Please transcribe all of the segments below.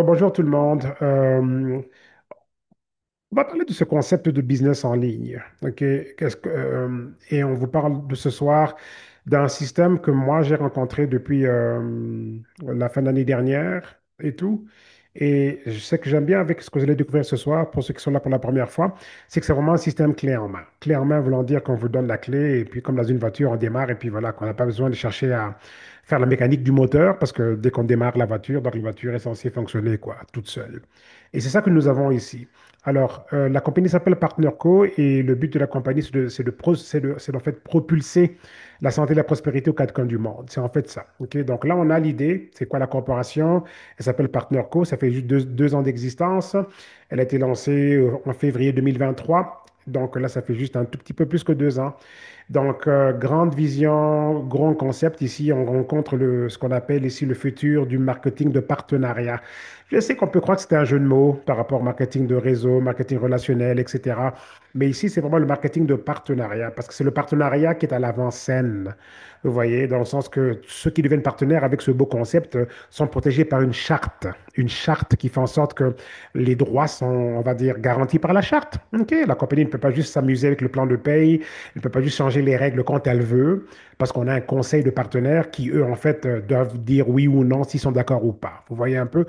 Rebonjour tout le monde. On va parler de ce concept de business en ligne. OK? Et on vous parle de ce soir d'un système que moi j'ai rencontré depuis la fin de l'année dernière et tout. Et je sais que j'aime bien avec ce que vous allez découvrir ce soir, pour ceux qui sont là pour la première fois, c'est que c'est vraiment un système clé en main. Clé en main voulant dire qu'on vous donne la clé et puis comme dans une voiture, on démarre et puis voilà, qu'on n'a pas besoin de chercher à faire la mécanique du moteur parce que dès qu'on démarre la voiture, donc la voiture est censée fonctionner quoi, toute seule. Et c'est ça que nous avons ici. Alors, la compagnie s'appelle PartnerCo et le but de la compagnie, c'est en fait propulser la santé et la prospérité aux quatre coins du monde. C'est en fait ça. Ok. Donc là, on a l'idée. C'est quoi la corporation? Elle s'appelle PartnerCo. Ça fait juste deux ans d'existence. Elle a été lancée en février 2023. Donc là, ça fait juste un tout petit peu plus que 2 ans. Donc, grande vision, grand concept. Ici, on rencontre ce qu'on appelle ici le futur du marketing de partenariat. Je sais qu'on peut croire que c'était un jeu de mots par rapport au marketing de réseau, marketing relationnel, etc. Mais ici, c'est vraiment le marketing de partenariat, parce que c'est le partenariat qui est à l'avant-scène. Vous voyez, dans le sens que ceux qui deviennent partenaires avec ce beau concept sont protégés par une charte qui fait en sorte que les droits sont, on va dire, garantis par la charte. Ok, la compagnie ne peut pas juste s'amuser avec le plan de paye, elle ne peut pas juste changer les règles quand elle veut, parce qu'on a un conseil de partenaires qui, eux, en fait, doivent dire oui ou non s'ils sont d'accord ou pas. Vous voyez un peu?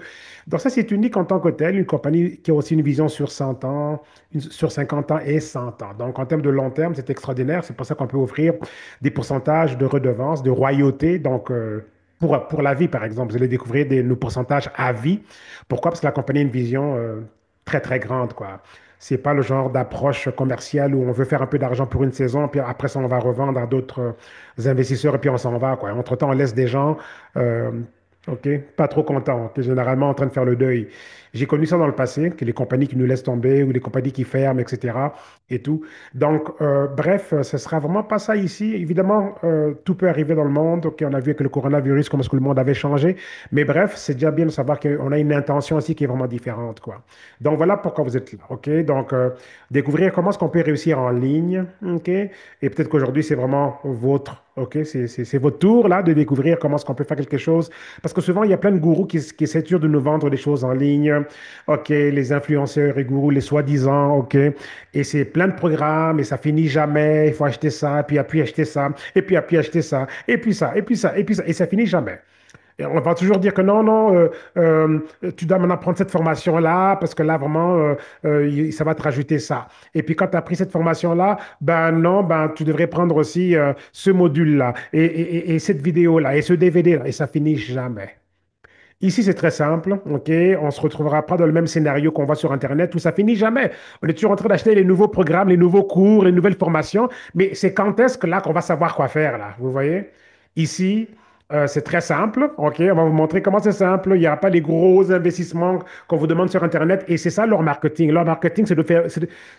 Donc ça, c'est unique en tant que tel, une compagnie qui a aussi une vision sur 100 ans, sur 50 ans et 100 ans. Donc en termes de long terme, c'est extraordinaire. C'est pour ça qu'on peut offrir des pourcentages de redevances, de royauté. Donc pour la vie, par exemple, vous allez découvrir nos pourcentages à vie. Pourquoi? Parce que la compagnie a une vision très, très grande, quoi. C'est pas le genre d'approche commerciale où on veut faire un peu d'argent pour une saison, puis après ça, on va revendre à d'autres investisseurs et puis on s'en va, quoi. Entre-temps, on laisse des gens euh, OK, pas trop contents, qui est généralement en train de faire le deuil. J'ai connu ça dans le passé, que les compagnies qui nous laissent tomber ou les compagnies qui ferment, etc. et tout. Donc, bref, ce sera vraiment pas ça ici. Évidemment, tout peut arriver dans le monde. OK, on a vu avec le coronavirus comment est-ce que le monde avait changé. Mais bref, c'est déjà bien de savoir qu'on a une intention ici qui est vraiment différente, quoi. Donc, voilà pourquoi vous êtes là. OK, donc, découvrir comment est-ce qu'on peut réussir en ligne. OK, et peut-être qu'aujourd'hui, c'est vraiment votre, OK, c'est votre tour, là, de découvrir comment est-ce qu'on peut faire quelque chose parce que souvent, il y a plein de gourous qui essaient toujours de nous vendre des choses en ligne. OK, les influenceurs et gourous, les soi-disant, OK. Et c'est plein de programmes et ça finit jamais. Il faut acheter ça, puis acheter ça, et puis acheter ça, et puis ça, et puis ça, et puis ça, et ça finit jamais. Et on va toujours dire que non, non, tu dois maintenant prendre cette formation-là parce que là, vraiment, ça va te rajouter ça. Et puis quand tu as pris cette formation-là, ben non, ben tu devrais prendre aussi ce module-là et cette vidéo-là et ce DVD-là. Et ça finit jamais. Ici, c'est très simple, OK? On ne se retrouvera pas dans le même scénario qu'on voit sur Internet où ça finit jamais. On est toujours en train d'acheter les nouveaux programmes, les nouveaux cours, les nouvelles formations, mais c'est quand est-ce que là qu'on va savoir quoi faire, là? Vous voyez? Ici, c'est très simple, OK? On va vous montrer comment c'est simple. Il n'y aura pas les gros investissements qu'on vous demande sur Internet et c'est ça leur marketing. Leur marketing,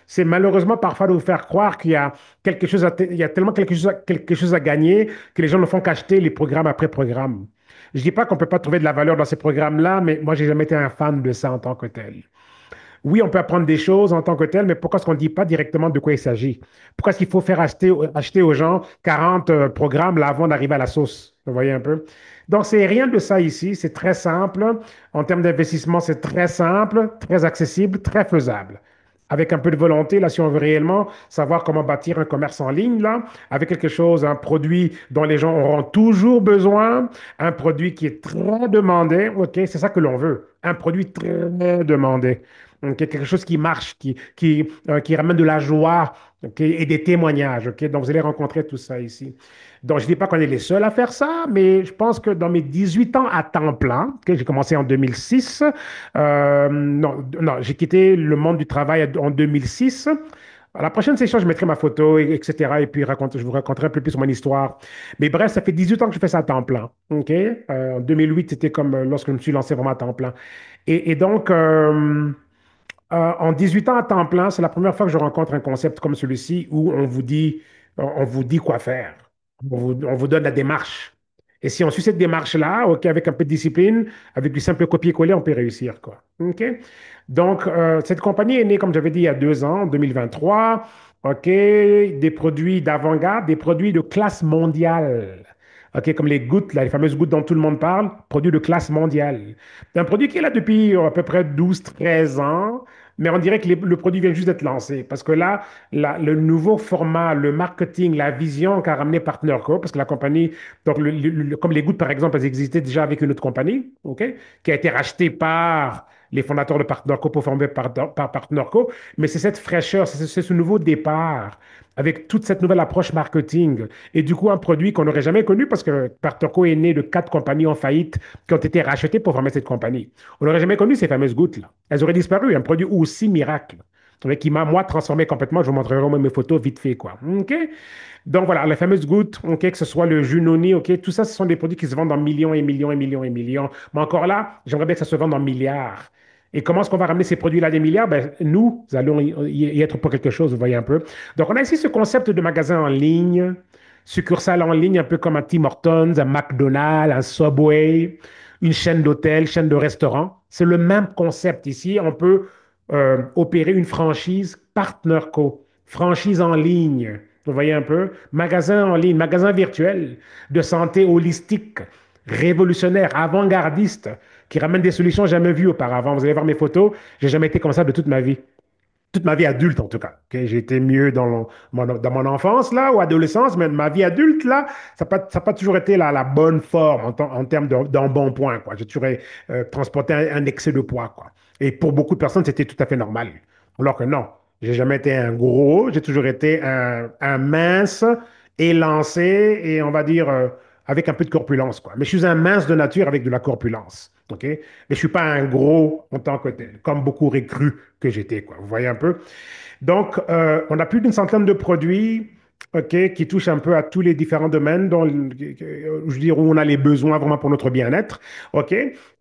c'est malheureusement parfois de vous faire croire qu'il y a il y a tellement quelque chose à gagner que les gens ne font qu'acheter les programmes après programme. Je dis pas qu'on peut pas trouver de la valeur dans ces programmes-là, mais moi, j'ai jamais été un fan de ça en tant que tel. Oui, on peut apprendre des choses en tant que tel, mais pourquoi est-ce qu'on ne dit pas directement de quoi il s'agit? Pourquoi est-ce qu'il faut faire acheter aux gens 40 programmes là, avant d'arriver à la sauce? Vous voyez un peu? Donc, c'est rien de ça ici. C'est très simple. En termes d'investissement, c'est très simple, très accessible, très faisable. Avec un peu de volonté, là, si on veut réellement savoir comment bâtir un commerce en ligne, là, avec quelque chose, un produit dont les gens auront toujours besoin, un produit qui est très demandé, OK, c'est ça que l'on veut. Un produit très demandé. OK, quelque chose qui marche, qui ramène de la joie, OK, et des témoignages. OK, donc vous allez rencontrer tout ça ici. Donc, je ne dis pas qu'on est les seuls à faire ça, mais je pense que dans mes 18 ans à temps plein, OK, j'ai commencé en 2006, non, non, j'ai quitté le monde du travail en 2006. À la prochaine session, je mettrai ma photo, etc. Et puis je vous raconterai un peu plus mon histoire. Mais bref, ça fait 18 ans que je fais ça à temps plein. OK? En 2008, c'était comme lorsque je me suis lancé vraiment à temps plein. Et donc, en 18 ans à temps plein, c'est la première fois que je rencontre un concept comme celui-ci où on vous dit quoi faire. On vous donne la démarche. Et si on suit cette démarche-là, OK, avec un peu de discipline, avec du simple copier-coller, on peut réussir, quoi. OK? Donc, cette compagnie est née, comme j'avais dit, il y a 2 ans, en 2023. OK? Des produits d'avant-garde, des produits de classe mondiale. OK, comme les gouttes, là, les fameuses gouttes dont tout le monde parle, produit de classe mondiale. C'est un produit qui est là depuis à peu près 12, 13 ans, mais on dirait que le produit vient juste d'être lancé. Parce que là, le nouveau format, le marketing, la vision qu'a ramené PartnerCo, parce que la compagnie, donc comme les gouttes, par exemple, elles existaient déjà avec une autre compagnie, OK, qui a été rachetée par les fondateurs de PartnerCo pour former par PartnerCo, mais c'est cette fraîcheur, c'est ce nouveau départ avec toute cette nouvelle approche marketing. Et du coup, un produit qu'on n'aurait jamais connu parce que Partoco est né de 4 compagnies en faillite qui ont été rachetées pour former cette compagnie. On n'aurait jamais connu ces fameuses gouttes-là. Elles auraient disparu. Un produit aussi miracle, qui m'a, moi, transformé complètement. Je vous montrerai au moins mes photos vite fait, quoi. OK? Donc voilà, les fameuses gouttes, OK, que ce soit le Junoni, OK, tout ça, ce sont des produits qui se vendent en millions et millions et millions et millions. Mais encore là, j'aimerais bien que ça se vende en milliards. Et comment est-ce qu'on va ramener ces produits-là à des milliards? Ben, nous allons y être pour quelque chose, vous voyez un peu. Donc, on a ici ce concept de magasin en ligne, succursale en ligne, un peu comme un Tim Hortons, un McDonald's, un Subway, une chaîne d'hôtels, chaîne de restaurants. C'est le même concept ici. On peut opérer une franchise Partner Co, franchise en ligne. Vous voyez un peu? Magasin en ligne, magasin virtuel de santé holistique, révolutionnaire, avant-gardiste, qui ramène des solutions jamais vues auparavant. Vous allez voir mes photos, j'ai jamais été comme ça de toute ma vie adulte en tout cas. Ok, j'ai été mieux dans mon enfance là ou adolescence, mais ma vie adulte là, ça n'a pas toujours été la bonne forme en termes d'embonpoint, quoi. J'ai toujours transporté un excès de poids, quoi. Et pour beaucoup de personnes, c'était tout à fait normal. Alors que non, j'ai jamais été un gros, j'ai toujours été un mince, élancé et on va dire avec un peu de corpulence, quoi. Mais je suis un mince de nature avec de la corpulence. OK? Mais je suis pas un gros en tant que tel, comme beaucoup auraient cru que j'étais, quoi. Vous voyez un peu? Donc, on a plus d'une centaine de produits, OK, qui touchent un peu à tous les différents domaines dont, je veux dire, où on a les besoins vraiment pour notre bien-être. OK?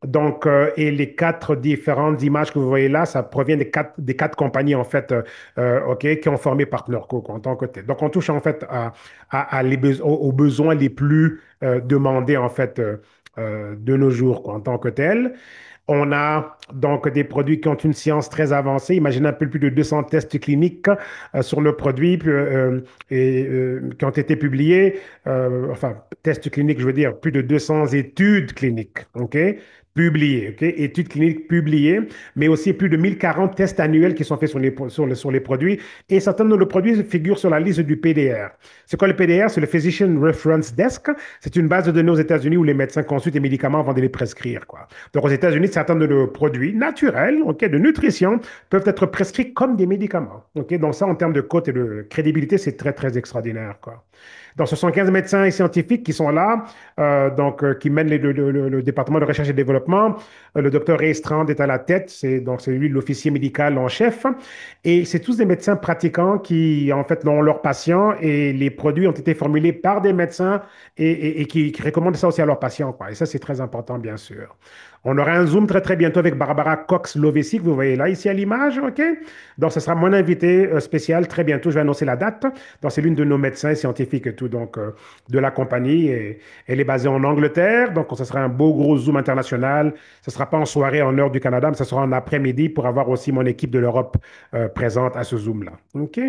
Donc, et les 4 différentes images que vous voyez là, ça provient des quatre compagnies, en fait, OK, qui ont formé PartnerCo, quoi, en tant que tel. Donc, on touche, en fait, aux besoins les plus demandés, en fait, de nos jours, quoi, en tant que tel. On a donc des produits qui ont une science très avancée. Imaginez un peu plus de 200 tests cliniques sur le produit qui ont été publiés. Enfin, tests cliniques, je veux dire, plus de 200 études cliniques, OK? Publiées, OK? Études cliniques publiées, mais aussi plus de 1040 tests annuels qui sont faits sur les produits. Et certains de nos produits figurent sur la liste du PDR. C'est quoi le PDR? C'est le Physician Reference Desk. C'est une base de données aux États-Unis où les médecins consultent les médicaments avant de les prescrire, quoi. Donc, aux États-Unis, certains de nos produits naturels, ok, de nutrition, peuvent être prescrits comme des médicaments. Ok, donc ça, en termes de cote et de crédibilité, c'est très, très extraordinaire, quoi. Donc, ce sont 15 médecins et scientifiques qui sont là, qui mènent le département de recherche et développement. Le docteur Ray Strand est à la tête, c'est lui l'officier médical en chef. Et c'est tous des médecins pratiquants qui, en fait, ont leurs patients et les produits ont été formulés par des médecins et qui recommandent ça aussi à leurs patients, quoi. Et ça, c'est très important, bien sûr. On aura un Zoom très, très bientôt avec Barbara Cox-Lovesi, que vous voyez là, ici à l'image, OK? Donc, ce sera mon invité spécial très bientôt. Je vais annoncer la date. Donc, c'est l'une de nos médecins scientifiques et tout, donc, de la compagnie. Et elle est basée en Angleterre. Donc, ce sera un beau gros Zoom international. Ce ne sera pas en soirée, en heure du Canada, mais ce sera en après-midi pour avoir aussi mon équipe de l'Europe présente à ce Zoom-là. OK?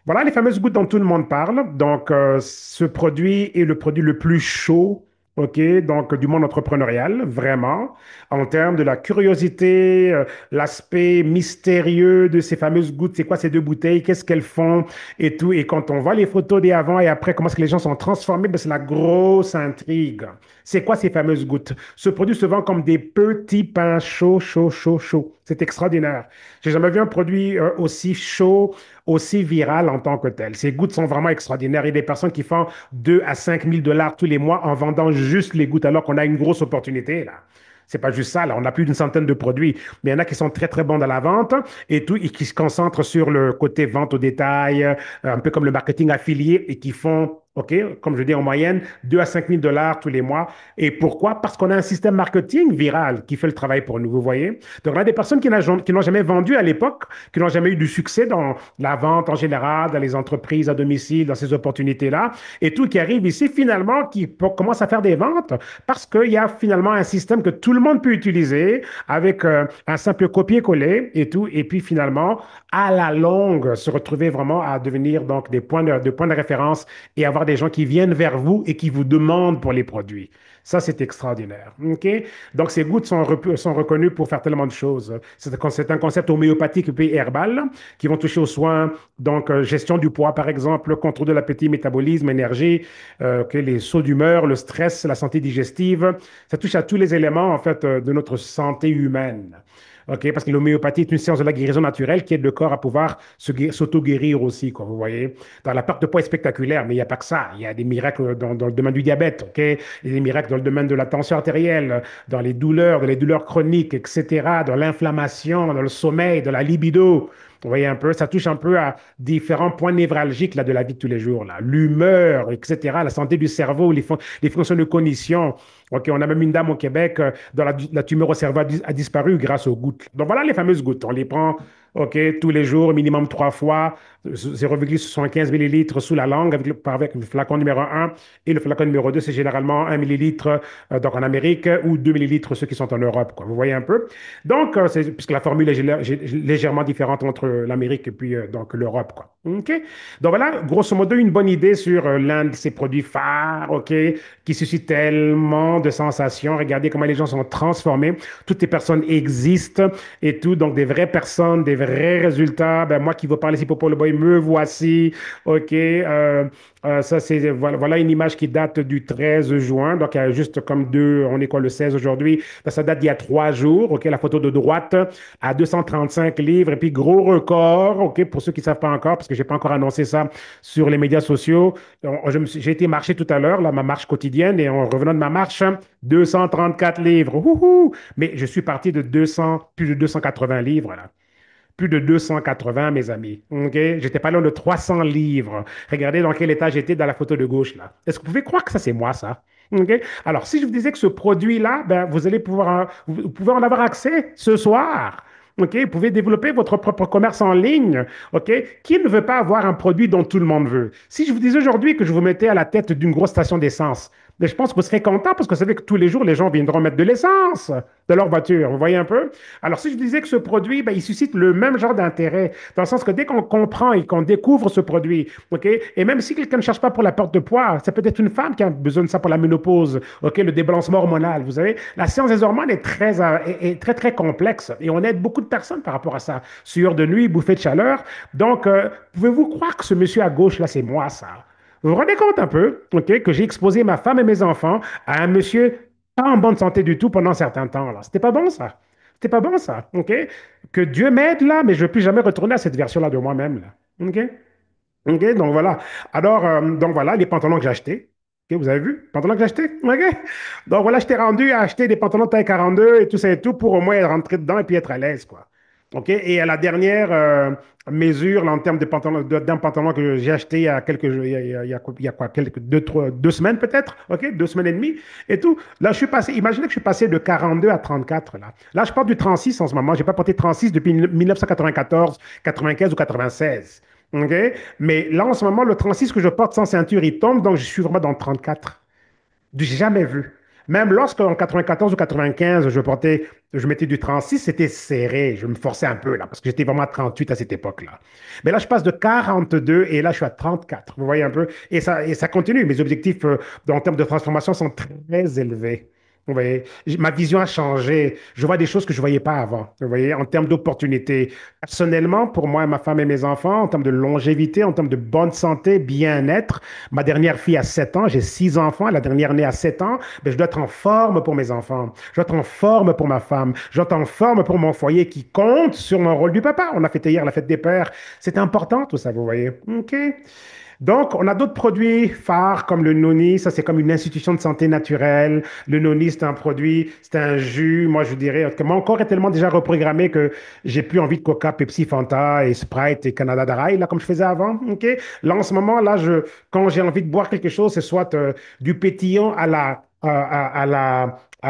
Voilà les fameuses gouttes dont tout le monde parle. Donc, ce produit est le produit le plus chaud, OK, donc du monde entrepreneurial, vraiment, en termes de la curiosité, l'aspect mystérieux de ces fameuses gouttes. C'est quoi ces 2 bouteilles? Qu'est-ce qu'elles font? Et tout. Et quand on voit les photos des avant et après, comment est-ce que les gens sont transformés, ben, c'est la grosse intrigue. C'est quoi ces fameuses gouttes? Ce produit se vend comme des petits pains chauds, chauds, chauds, chauds. C'est extraordinaire. J'ai jamais vu un produit aussi chaud, aussi viral en tant que tel. Ces gouttes sont vraiment extraordinaires. Il y a des personnes qui font 2 à 5 000 dollars tous les mois en vendant juste les gouttes, alors qu'on a une grosse opportunité là. C'est pas juste ça, là. On a plus d'une centaine de produits. Mais il y en a qui sont très, très bons dans la vente et tout, et qui se concentrent sur le côté vente au détail, un peu comme le marketing affilié et qui font, OK, comme je dis en moyenne, 2 à 5 000 dollars tous les mois. Et pourquoi? Parce qu'on a un système marketing viral qui fait le travail pour nous, vous voyez? Donc, on a des personnes qui n'ont jamais vendu à l'époque, qui n'ont jamais eu du succès dans la vente en général, dans les entreprises à domicile, dans ces opportunités-là, et tout, qui arrivent ici, finalement, commencent à faire des ventes parce qu'il y a finalement un système que tout le monde peut utiliser avec un simple copier-coller et tout, et puis finalement, à la longue, se retrouver vraiment à devenir donc des points de référence et avoir des gens qui viennent vers vous et qui vous demandent pour les produits. Ça, c'est extraordinaire. OK? Donc, ces gouttes sont reconnues pour faire tellement de choses. C'est un concept homéopathique et herbal qui vont toucher aux soins, donc gestion du poids, par exemple, contrôle de l'appétit, métabolisme, énergie, OK, les sauts d'humeur, le stress, la santé digestive. Ça touche à tous les éléments, en fait, de notre santé humaine. OK, parce que l'homéopathie est une science de la guérison naturelle qui aide le corps à pouvoir s'auto-guérir aussi, quoi, vous voyez. Dans la perte de poids est spectaculaire, mais il n'y a pas que ça. Il y a des miracles dans le domaine du diabète, OK? Il y a des miracles dans le domaine de la tension artérielle, dans les douleurs chroniques, etc., dans l'inflammation, dans le sommeil, dans la libido. Vous voyez un peu, ça touche un peu à différents points névralgiques là, de la vie de tous les jours, là. L'humeur, etc., la santé du cerveau, les fonctions de cognition. OK, on a même une dame au Québec dont la tumeur au cerveau a disparu grâce aux gouttes. Donc voilà les fameuses gouttes. On les prend, OK, tous les jours, minimum 3 fois, 0,75 millilitres sous la langue avec le flacon numéro un. Et le flacon numéro 2, c'est généralement 1 millilitre donc en Amérique ou 2 millilitres ceux qui sont en Europe, quoi. Vous voyez un peu? Donc, puisque la formule est légèrement différente entre l'Amérique et puis donc l'Europe, quoi. OK? Donc voilà, grosso modo, une bonne idée sur l'un de ces produits phares, OK, qui suscite tellement de sensations. Regardez comment les gens sont transformés. Toutes les personnes existent et tout. Donc, des vraies personnes, des vrais résultats. Ben, moi qui vous parle ici, Popo le Boy, me voici. OK. Ça, c'est, voilà une image qui date du 13 juin. Donc, il y a juste comme on est quoi, le 16 aujourd'hui. Ben, ça date d'il y a 3 jours. OK. La photo de droite à 235 livres. Et puis, gros record. OK. Pour ceux qui ne savent pas encore, parce que je n'ai pas encore annoncé ça sur les médias sociaux. J'ai été marcher tout à l'heure, là, ma marche quotidienne, et en revenant de ma marche, 234 livres. Ouhou! Mais je suis parti de 200, plus de 280 livres, là. Plus de 280, mes amis. OK? J'étais pas loin de 300 livres. Regardez dans quel état j'étais dans la photo de gauche, là. Est-ce que vous pouvez croire que ça, c'est moi, ça? OK? Alors, si je vous disais que ce produit-là, ben, vous allez pouvoir, vous pouvez en avoir accès ce soir. OK? Vous pouvez développer votre propre commerce en ligne. OK? Qui ne veut pas avoir un produit dont tout le monde veut? Si je vous disais aujourd'hui que je vous mettais à la tête d'une grosse station d'essence, mais je pense que vous serez content parce que vous savez que tous les jours, les gens viendront mettre de l'essence de leur voiture. Vous voyez un peu? Alors, si je disais que ce produit, ben, il suscite le même genre d'intérêt, dans le sens que dès qu'on comprend et qu'on découvre ce produit, OK? Et même si quelqu'un ne cherche pas pour la perte de poids, ça peut être une femme qui a besoin de ça pour la ménopause, OK? Le débalancement hormonal. Vous savez, la science des hormones est très, très complexe et on aide beaucoup de personnes par rapport à ça. Sueur de nuit, bouffée de chaleur. Donc, pouvez-vous croire que ce monsieur à gauche, là, c'est moi, ça? Vous vous rendez compte un peu, OK, que j'ai exposé ma femme et mes enfants à un monsieur pas en bonne santé du tout pendant un certain temps, là. C'était pas bon, ça. C'était pas bon, ça. OK? Que Dieu m'aide, là, mais je ne vais plus jamais retourner à cette version-là de moi-même, là. OK? OK? Donc voilà. Alors, donc voilà, les pantalons que j'ai achetés. OK? Vous avez vu? Pantalons que j'ai achetés? OK? Donc voilà, je t'ai rendu à acheter des pantalons taille 42 et tout ça et tout pour au moins rentrer dedans et puis être à l'aise, quoi. OK? Et à la dernière mesure, là, en termes de pantalon, d'un pantalon que j'ai acheté il y a il y a quoi, quelques, 2 semaines peut-être, OK? 2 semaines et demie et tout. Là, je suis passé, imaginez que je suis passé de 42 à 34, là. Là, je porte du 36 en ce moment. Je n'ai pas porté 36 depuis 1994, 95 ou 96. OK? Mais là, en ce moment, le 36 que je porte sans ceinture, il tombe, donc je suis vraiment dans le 34. J'ai jamais vu. Même lorsqu'en 94 ou 95, je mettais du 36, c'était serré. Je me forçais un peu là, parce que j'étais vraiment à 38 à cette époque-là. Mais là, je passe de 42 et là, je suis à 34. Vous voyez un peu? Et ça continue. Mes objectifs en termes de transformation sont très élevés. Vous voyez, ma vision a changé. Je vois des choses que je ne voyais pas avant. Vous voyez, en termes d'opportunités. Personnellement, pour moi, ma femme et mes enfants, en termes de longévité, en termes de bonne santé, bien-être, ma dernière fille a 7 ans, j'ai 6 enfants, la dernière née a 7 ans, ben, je dois être en forme pour mes enfants. Je dois être en forme pour ma femme. Je dois être en forme pour mon foyer qui compte sur mon rôle du papa. On a fêté hier la fête des pères. C'est important tout ça, vous voyez. OK? Donc, on a d'autres produits phares comme le noni. Ça, c'est comme une institution de santé naturelle. Le noni, c'est un produit, c'est un jus. Moi, je dirais que mon corps est tellement déjà reprogrammé que j'ai plus envie de Coca, Pepsi, Fanta et Sprite et Canada Dry, là, comme je faisais avant. OK? Là, en ce moment, là, quand j'ai envie de boire quelque chose, c'est soit du pétillant à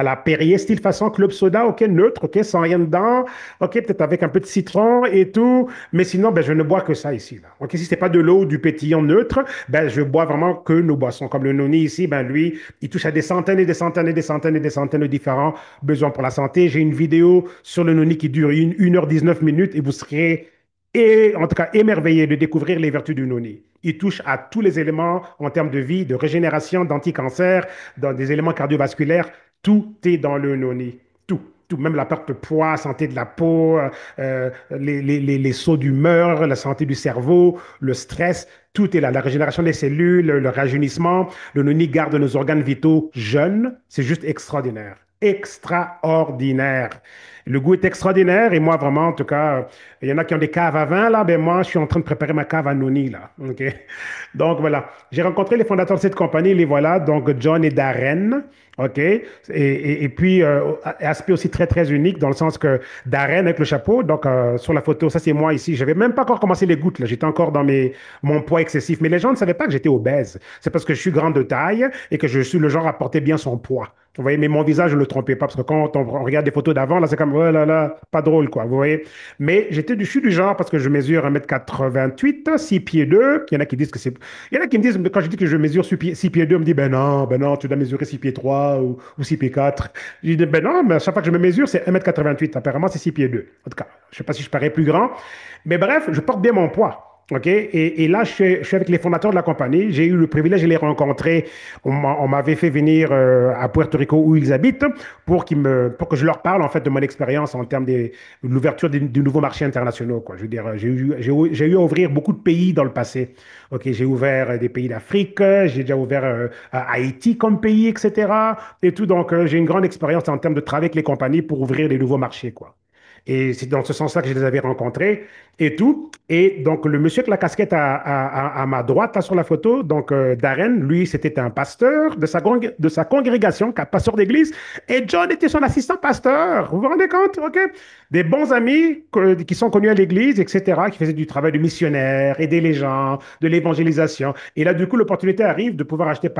la Perrier, style façon club soda, OK, neutre, OK, sans rien dedans, OK, peut-être avec un peu de citron et tout, mais sinon, ben, je ne bois que ça ici, là. OK, si c'est pas de l'eau ou du pétillant neutre, ben, je bois vraiment que nos boissons. Comme le noni ici, ben, lui, il touche à des centaines et des centaines et des centaines et des centaines de différents besoins pour la santé. J'ai une vidéo sur le noni qui dure 1 heure 19 minutes et vous serez et en tout cas émerveillé de découvrir les vertus du noni. Il touche à tous les éléments en termes de vie, de régénération, d'anti-cancer, dans des éléments cardiovasculaires. Tout est dans le noni. Tout. Tout, même la perte de poids, santé de la peau, les sauts d'humeur, la santé du cerveau, le stress, tout est là. La régénération des cellules, le rajeunissement, le noni garde nos organes vitaux jeunes. C'est juste extraordinaire. Extraordinaire. Le goût est extraordinaire et moi, vraiment, en tout cas, il y en a qui ont des caves à vin, là, ben moi, je suis en train de préparer ma cave à noni, là. OK? Donc, voilà. J'ai rencontré les fondateurs de cette compagnie, les voilà, donc John et Darren. OK? Et puis, aspect aussi très, très unique dans le sens que Darren avec le chapeau, donc sur la photo, ça c'est moi ici. Je n'avais même pas encore commencé les gouttes, là. J'étais encore dans mon poids excessif. Mais les gens ne savaient pas que j'étais obèse. C'est parce que je suis grand de taille et que je suis le genre à porter bien son poids. Vous voyez, mais mon visage, je ne le trompais pas parce que quand on regarde des photos d'avant, là, c'est comme, oh là là, pas drôle, quoi. Vous voyez? Mais je suis du genre parce que je mesure 1,88 m, 6 pieds 2. Il y en a qui disent que c'est. Il y en a qui me disent, quand je dis que je mesure 6 pieds 2, on me dit, ben non, tu dois mesurer 6 pieds 3 ou 6 pieds 4. Je dis, ben non, mais à chaque fois que je me mesure, c'est 1,88 m. Apparemment, c'est 6 pieds 2. En tout cas, je ne sais pas si je parais plus grand. Mais bref, je porte bien mon poids. OK? Et là, je suis avec les fondateurs de la compagnie. J'ai eu le privilège de les rencontrer. On m'avait fait venir à Puerto Rico où ils habitent pour que je leur parle en fait de mon expérience en termes de l'ouverture du nouveau marché internationaux, quoi. Je veux dire, j'ai eu à ouvrir beaucoup de pays dans le passé. OK? J'ai ouvert des pays d'Afrique, j'ai déjà ouvert Haïti comme pays, etc. Et tout. Donc, j'ai une grande expérience en termes de travail avec les compagnies pour ouvrir les nouveaux marchés, quoi. Et c'est dans ce sens-là que je les avais rencontrés et tout. Et donc, le monsieur avec la casquette à ma droite, là, sur la photo, donc Darren, lui, c'était un pasteur de sa congrégation, pasteur d'église. Et John était son assistant pasteur. Vous vous rendez compte? OK? Des bons amis qui sont connus à l'église, etc., qui faisaient du travail de missionnaire, aider les gens, de l'évangélisation. Et là, du coup, l'opportunité arrive de pouvoir acheter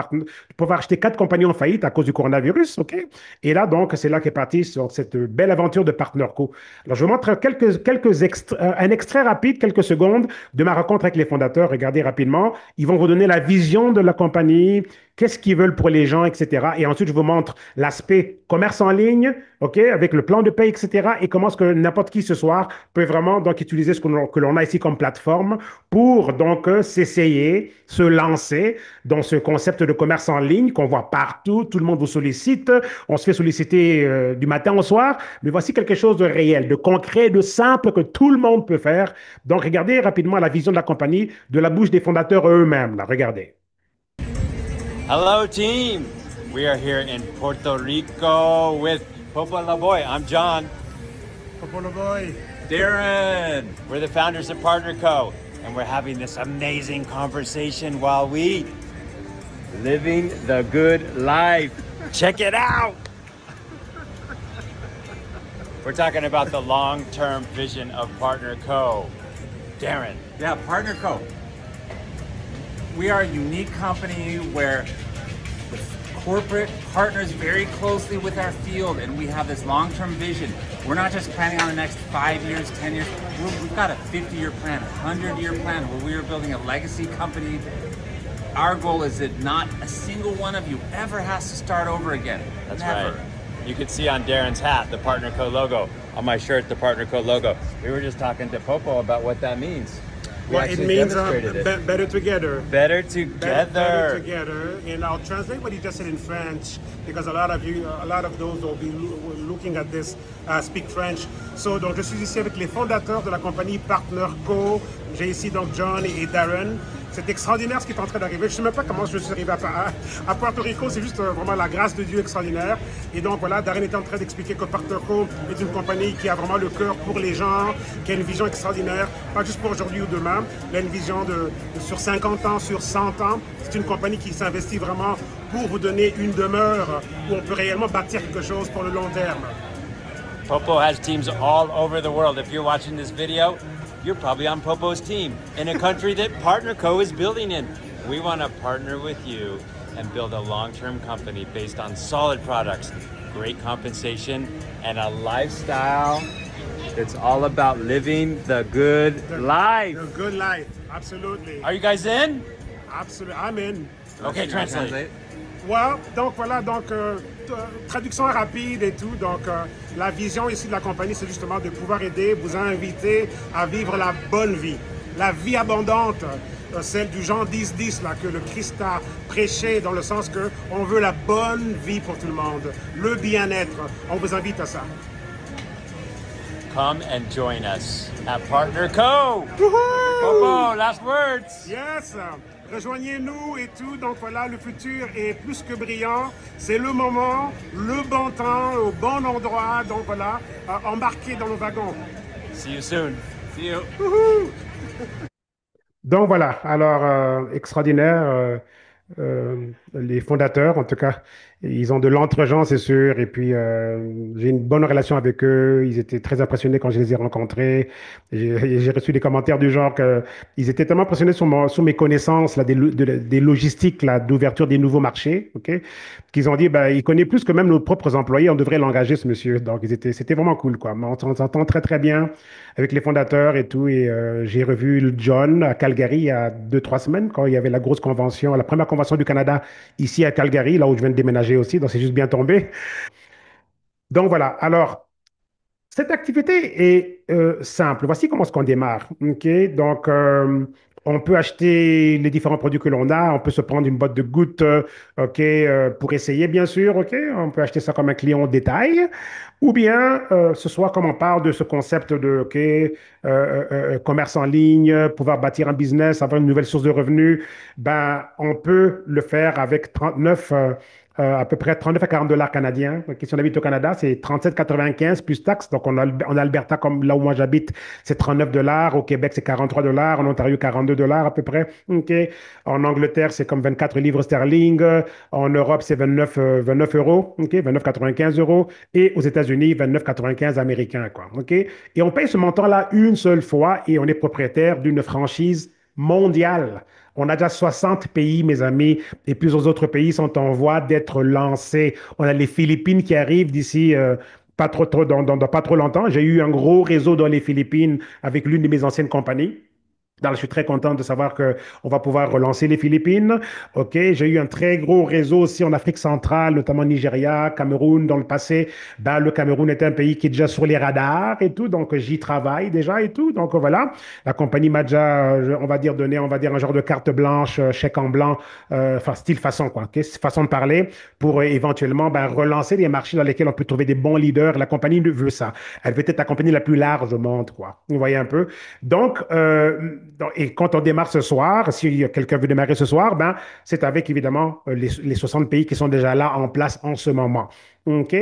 4 compagnies en faillite à cause du coronavirus. OK? Et là, donc, c'est là qu'est parti sur cette belle aventure de PartnerCo. Alors, je vous montre un extrait rapide, quelques secondes, de ma rencontre avec les fondateurs. Regardez rapidement. Ils vont vous donner la vision de la compagnie, qu'est-ce qu'ils veulent pour les gens, etc. Et ensuite, je vous montre l'aspect commerce en ligne, OK, avec le plan de paie, etc. Et comment est-ce que n'importe qui ce soir peut vraiment donc utiliser ce que l'on a ici comme plateforme pour donc s'essayer, se lancer dans ce concept de commerce en ligne qu'on voit partout. Tout le monde vous sollicite. On se fait solliciter du matin au soir. Mais voici quelque chose de réel, de concret, de simple que tout le monde peut faire. Donc, regardez rapidement la vision de la compagnie de la bouche des fondateurs eux-mêmes. Là, regardez. Hello, team. We are here in Puerto Rico with Popo Laboy. I'm John. Popo Laboy. Darren. We're the founders of Partner Co. And we're having this amazing conversation while we living the good life. Check it out. We're talking about the long-term vision of Partner Co. Darren. Yeah, Partner Co. We are a unique company where the corporate partners very closely with our field, and we have this long-term vision. We're not just planning on the next 5 years, 10 years. We've got a 50-year plan, a 100-year plan where we are building a legacy company. Our goal is that not a single one of you ever has to start over again. That's Never. right. You can see on Darren's hat the Partner Co logo. On my shirt, the Partner Co logo. We were just talking to Popo about what that means. Well, it means better together. Better together. Better together. And I'll translate what he just said in French because a lot of those will be looking at this speak French. So, donc, je suis ici avec les fondateurs de la compagnie Partner Co. J'ai ici donc John et Darren. C'est extraordinaire ce qui est en train d'arriver. Je ne sais même pas comment je suis arrivé à Puerto Rico. C'est juste vraiment la grâce de Dieu extraordinaire. Et donc voilà, Darren était en train d'expliquer que PartnerCo est une compagnie qui a vraiment le cœur pour les gens, qui a une vision extraordinaire, pas juste pour aujourd'hui ou demain. Il a une vision sur 50 ans, sur 100 ans. C'est une compagnie qui s'investit vraiment pour vous donner une demeure où on peut réellement bâtir quelque chose pour le long terme. Popo has teams all over the world. If you're watching this video, you're probably on Popo's team in a country that Partner Co is building in. We want to partner with you and build a long-term company based on solid products, great compensation, and a lifestyle that's all about living the good life. The good life, absolutely. Are you guys in? Absolutely, I'm in. Okay, translate. Ouais, donc voilà, traduction rapide et tout. La vision ici de la compagnie, c'est justement de pouvoir aider, vous inviter à vivre la bonne vie, la vie abondante, celle du Jean 10-10 là, que le Christ a prêché dans le sens que on veut la bonne vie pour tout le monde, le bien-être. On vous invite à ça. Come and join us at Partner Co. Woohoo! Popo, last words. Yes! Rejoignez-nous et tout. Donc voilà, le futur est plus que brillant. C'est le moment, le bon temps, au bon endroit. Donc voilà, embarquez dans le wagon. See you soon. See you. Woohoo! Donc voilà, alors extraordinaire, les fondateurs en tout cas, ils ont de l'entre-gens c'est sûr, et puis j'ai une bonne relation avec eux, ils étaient très impressionnés quand je les ai rencontrés, j'ai reçu des commentaires du genre que ils étaient tellement impressionnés sur mes connaissances là, des logistiques là, d'ouverture des nouveaux marchés, ok, qu'ils ont dit, bah, il connaît plus que même nos propres employés, on devrait l'engager ce monsieur, donc c'était vraiment cool quoi, on s'entend très très bien avec les fondateurs et tout. Et j'ai revu le John à Calgary il y a 2, 3 semaines, quand il y avait la grosse convention, la première convention du Canada ici à Calgary, là où je viens de déménager aussi. Donc c'est juste bien tombé. Donc voilà. Alors, cette activité est simple. Voici comment est-ce qu'on démarre. OK? On peut acheter les différents produits que l'on a. On peut se prendre une boîte de gouttes, OK, pour essayer, bien sûr. OK? On peut acheter ça comme un client au détail. Ou bien, ce soir, comme on parle de ce concept de OK, commerce en ligne, pouvoir bâtir un business, avoir une nouvelle source de revenus, ben, on peut le faire avec 39 à peu près 39 à 40 dollars canadiens. Donc, si on habite au Canada, c'est 37,95 plus taxes. Donc, en Alberta, comme là où moi j'habite, c'est 39 dollars. Au Québec, c'est 43 dollars. En Ontario, 42 dollars à peu près. OK. En Angleterre, c'est comme 24 livres sterling. En Europe, c'est 29 euros. OK. 29,95 euros. Et aux États-Unis, 29,95 américains, quoi. OK. Et on paye ce montant-là une seule fois et on est propriétaire d'une franchise mondiale. On a déjà 60 pays, mes amis, et plusieurs autres pays sont en voie d'être lancés. On a les Philippines qui arrivent d'ici pas dans pas trop longtemps. J'ai eu un gros réseau dans les Philippines avec l'une de mes anciennes compagnies. Donc, je suis très content de savoir qu'on va pouvoir relancer les Philippines. OK, j'ai eu un très gros réseau aussi en Afrique centrale, notamment Nigeria, Cameroun dans le passé. Ben, le Cameroun est un pays qui est déjà sur les radars et tout, donc j'y travaille déjà et tout. Donc voilà, la compagnie m'a déjà, on va dire, donné, on va dire, un genre de carte blanche, chèque en blanc, enfin, style façon, quoi, OK, façon de parler, pour éventuellement ben, relancer des marchés dans lesquels on peut trouver des bons leaders. La compagnie veut ça. Elle veut être la compagnie la plus large au monde, quoi. Vous voyez un peu? Et quand on démarre ce soir, si quelqu'un veut démarrer ce soir, ben, c'est avec évidemment les 60 pays qui sont déjà là en place en ce moment. OK?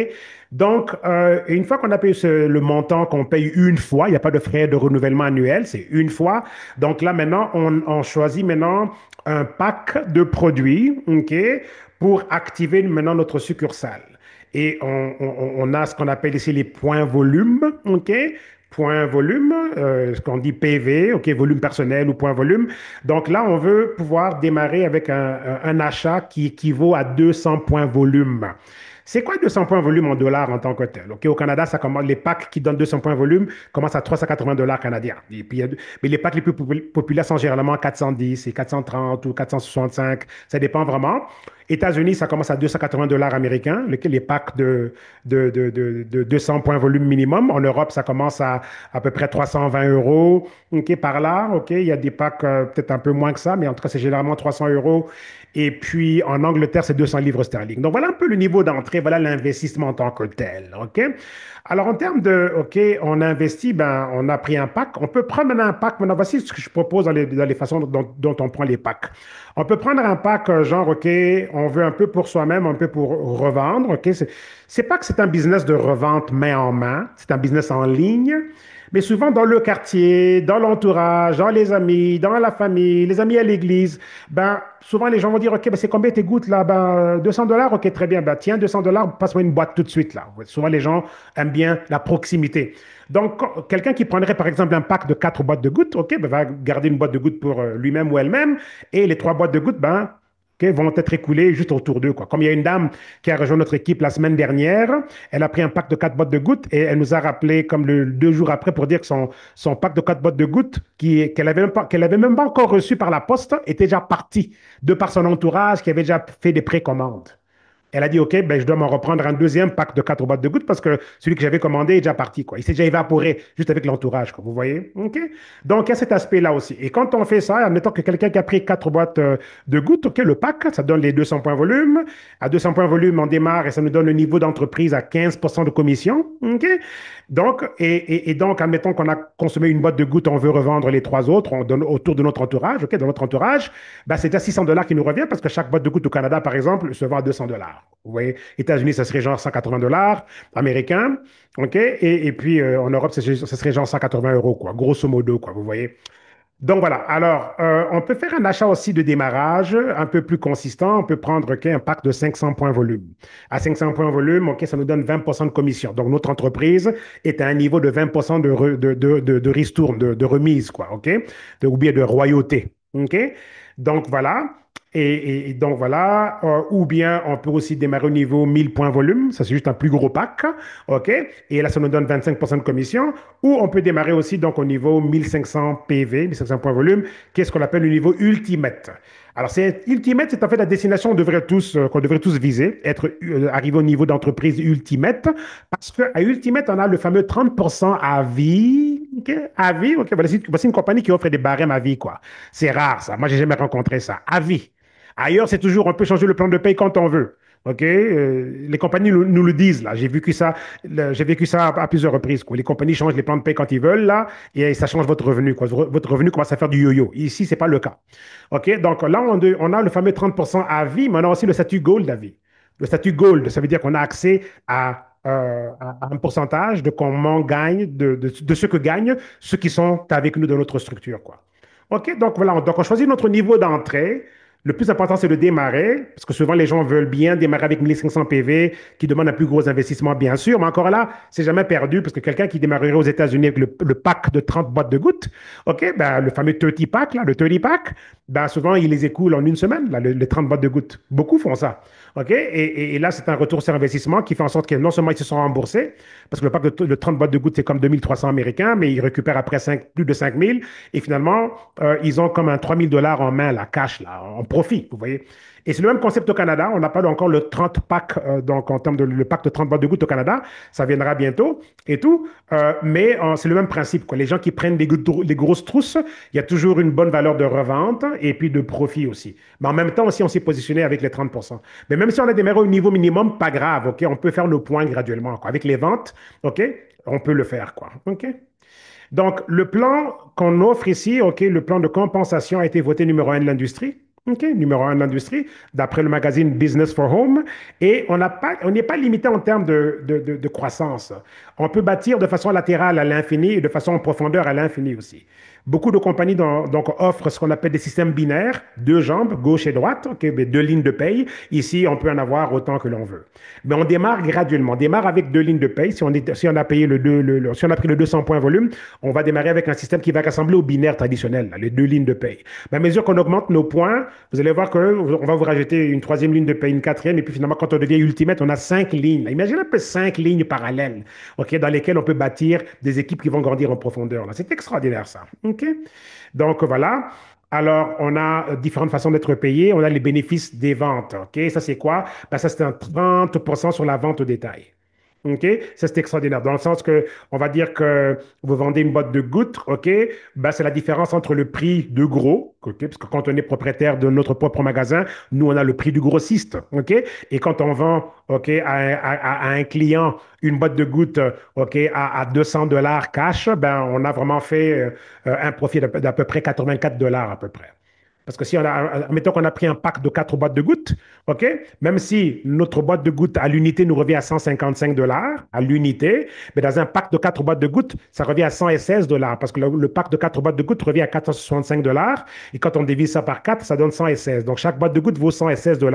Une fois qu'on a payé le montant qu'on paye une fois, il n'y a pas de frais de renouvellement annuel, c'est une fois. Donc là, maintenant, on choisit maintenant un pack de produits, OK, pour activer maintenant notre succursale. Et on a ce qu'on appelle ici les points volume, OK? Point volume, ce qu'on dit PV, OK, volume personnel ou point volume. Donc là, on veut pouvoir démarrer avec un achat qui équivaut à 200 points volume. C'est quoi 200 points volume en dollars en tant que tel? OK, au Canada, ça commence, les packs qui donnent 200 points volume commencent à 380 dollars canadiens. Et puis, mais les packs les plus populaires sont généralement 410 et 430 ou 465. Ça dépend vraiment. États-Unis, ça commence à 280 dollars américains, les packs de 200 points volume minimum. En Europe, ça commence à peu près 320 euros. OK, par là, OK, il y a des packs peut-être un peu moins que ça, mais en tout cas, c'est généralement 300 euros. Et puis, en Angleterre, c'est 200 livres sterling. Donc, voilà un peu le niveau d'entrée, voilà l'investissement en tant que tel. OK? Alors, en termes de, OK, on a investi, ben, on a pris un pack. On peut prendre maintenant un pack. Maintenant, voici ce que je propose dans les façons dont on prend les packs. On peut prendre un pack genre, OK, on veut un peu pour soi-même, un peu pour revendre. OK, c'est pas que c'est un business de revente main en main, c'est un business en ligne. Mais souvent dans le quartier, dans l'entourage, dans les amis, dans la famille, les amis à l'église, ben, souvent les gens vont dire, OK, ben, c'est combien tes gouttes là? Ben, 200 dollars, OK, très bien. Ben, tiens, 200 dollars, passe-moi une boîte tout de suite là. Ouais, souvent les gens aiment bien la proximité. Donc, quelqu'un qui prendrait par exemple un pack de 4 boîtes de gouttes, OK, ben, va garder une boîte de gouttes pour lui-même ou elle-même. Et les 3 boîtes de gouttes, ben, OK, vont être écoulés juste autour d'eux, quoi. Comme il y a une dame qui a rejoint notre équipe la semaine dernière, elle a pris un pack de 4 boîtes de gouttes et elle nous a rappelé comme 2 jours après pour dire que son pack de 4 boîtes de gouttes qu'elle avait même pas encore reçu par la poste était déjà parti de par son entourage qui avait déjà fait des précommandes. Elle a dit, OK, ben, je dois m'en reprendre un deuxième pack de 4 boîtes de gouttes parce que celui que j'avais commandé est déjà parti, quoi. Il s'est déjà évaporé juste avec l'entourage, quoi. Vous voyez? OK? Donc, il y a cet aspect-là aussi. Et quand on fait ça, admettons que quelqu'un qui a pris 4 boîtes de gouttes, OK, le pack, ça donne les 200 points volume. À 200 points volume, on démarre et ça nous donne le niveau d'entreprise à 15% de commission. OK? Donc, et donc, admettons qu'on a consommé une boîte de gouttes, on veut revendre les 3 autres, on donne autour de notre entourage, OK, dans notre entourage, ben, c'est déjà $600 qui nous revient parce que chaque boîte de gouttes au Canada, par exemple, se vend à $200. Vous voyez, États-Unis, ça serait genre $180 américains, OK, et puis en Europe, ça serait genre 180 euros, quoi, grosso modo, quoi, vous voyez. Donc voilà, alors on peut faire un achat aussi de démarrage un peu plus consistant. On peut prendre ok, un pack de 500 points volume. À 500 points volume, ok, ça nous donne 20% de commission. Donc notre entreprise est à un niveau de 20% de ristourne, de remise, quoi, ok, ou bien de royauté. Ok, donc voilà. Et donc voilà, ou bien on peut aussi démarrer au niveau 1000 points volume, ça c'est juste un plus gros pack, ok, et là ça nous donne 25% de commission, ou on peut démarrer aussi donc au niveau 1500 PV, 1500 points volume, qui est ce qu'on appelle le niveau Ultimate. Alors, Ultimate, c'est en fait la destination qu'on devrait tous viser, arrivé au niveau d'entreprise Ultimate, parce qu'à Ultimate, on a le fameux 30% à vie. OK? À vie, OK, voici une compagnie qui offre des barèmes à vie, quoi. C'est rare, ça. Moi, j'ai jamais rencontré ça. À vie. Ailleurs, c'est toujours, on peut changer le plan de paye quand on veut. OK? Les compagnies nous le disent, là. J'ai vécu ça à plusieurs reprises, quoi. Les compagnies changent les plans de paye quand ils veulent, là, et ça change votre revenu, quoi. Votre revenu commence à faire du yo-yo. Ici, c'est pas le cas. OK? Donc là, on a le fameux 30% à vie, mais on a aussi le statut Gold à vie. Le statut Gold, ça veut dire qu'on a accès à un pourcentage de comment on gagne, de ce que gagnent ceux qui sont avec nous dans notre structure, quoi. OK? Donc voilà, donc on choisit notre niveau d'entrée. Le plus important, c'est de démarrer, parce que souvent les gens veulent bien démarrer avec 1500 PV, qui demandent un plus gros investissement, bien sûr, mais encore là, c'est jamais perdu, parce que quelqu'un qui démarrerait aux États-Unis avec le pack de 30 boîtes de gouttes, OK, ben, le fameux 30 pack, là, le 30 pack, ben, souvent, il les écoule en une semaine, là, les 30 boîtes de gouttes. Beaucoup font ça. OK? Et là, c'est un retour sur investissement qui fait en sorte que non seulement ils se sont remboursés, parce que le pack de 30 boîtes de gouttes, c'est comme 2300 américains, mais ils récupèrent après plus de 5000. Et finalement, ils ont comme un $3000 en main, la cash, là, en profit, vous voyez. Et c'est le même concept au Canada. On n'a pas encore le 30 pack, donc en termes de le pack de 30 boîtes de gouttes au Canada. Ça viendra bientôt et tout. Mais c'est le même principe, quoi. Les gens qui prennent des grosses trousses, il y a toujours une bonne valeur de revente et puis de profit aussi. Mais en même temps aussi, on s'est positionné avec les 30%. Mais même si on a démarré au niveau minimum, pas grave, OK? On peut faire nos points graduellement, quoi. Avec les ventes, OK? On peut le faire, quoi. OK? Donc, le plan qu'on offre ici, OK, le plan de compensation a été voté numéro un de l'industrie. OK, numéro un de l'industrie, d'après le magazine Business for Home. Et on n'est pas limité en termes de croissance. On peut bâtir de façon latérale à l'infini et de façon en profondeur à l'infini aussi. Beaucoup de compagnies donc, offrent ce qu'on appelle des systèmes binaires, 2 jambes, gauche et droite, OK, mais 2 lignes de paye. Ici, on peut en avoir autant que l'on veut. Mais on démarre graduellement. On démarre avec 2 lignes de paye. Si on a payé si on a pris le 200 points volume, on va démarrer avec un système qui va ressembler au binaire traditionnel, là, les 2 lignes de paye. Mais à mesure qu'on augmente nos points, vous allez voir qu'on va vous rajouter une troisième ligne de paye, une quatrième, et puis finalement, quand on devient ultimate, on a 5 lignes. Imaginez un peu 5 lignes parallèles, OK, dans lesquelles on peut bâtir des équipes qui vont grandir en profondeur. C'est extraordinaire, ça. OK? Donc, voilà. Alors, on a différentes façons d'être payé. On a les bénéfices des ventes. OK? Ça, c'est quoi? Ben, ça, c'est un 30% sur la vente au détail. OK? Ça, c'est extraordinaire. Dans le sens que, on va dire que vous vendez une boîte de gouttes, OK? Ben, c'est la différence entre le prix de gros, OK? Parce que quand on est propriétaire de notre propre magasin, nous, on a le prix du grossiste, OK? Et quand on vend, OK, à un client une boîte de gouttes, OK, à $200 cash, ben, on a vraiment fait un profit d'à peu près $84 à peu près. Parce que si mettons qu'on a pris un pack de 4 boîtes de gouttes, OK? Même si notre boîte de gouttes à l'unité nous revient à $155 à l'unité, mais dans un pack de 4 boîtes de gouttes, ça revient à $116 parce que le pack de 4 boîtes de gouttes revient à $465 et quand on divise ça par 4, ça donne 116. Donc chaque boîte de gouttes vaut $116.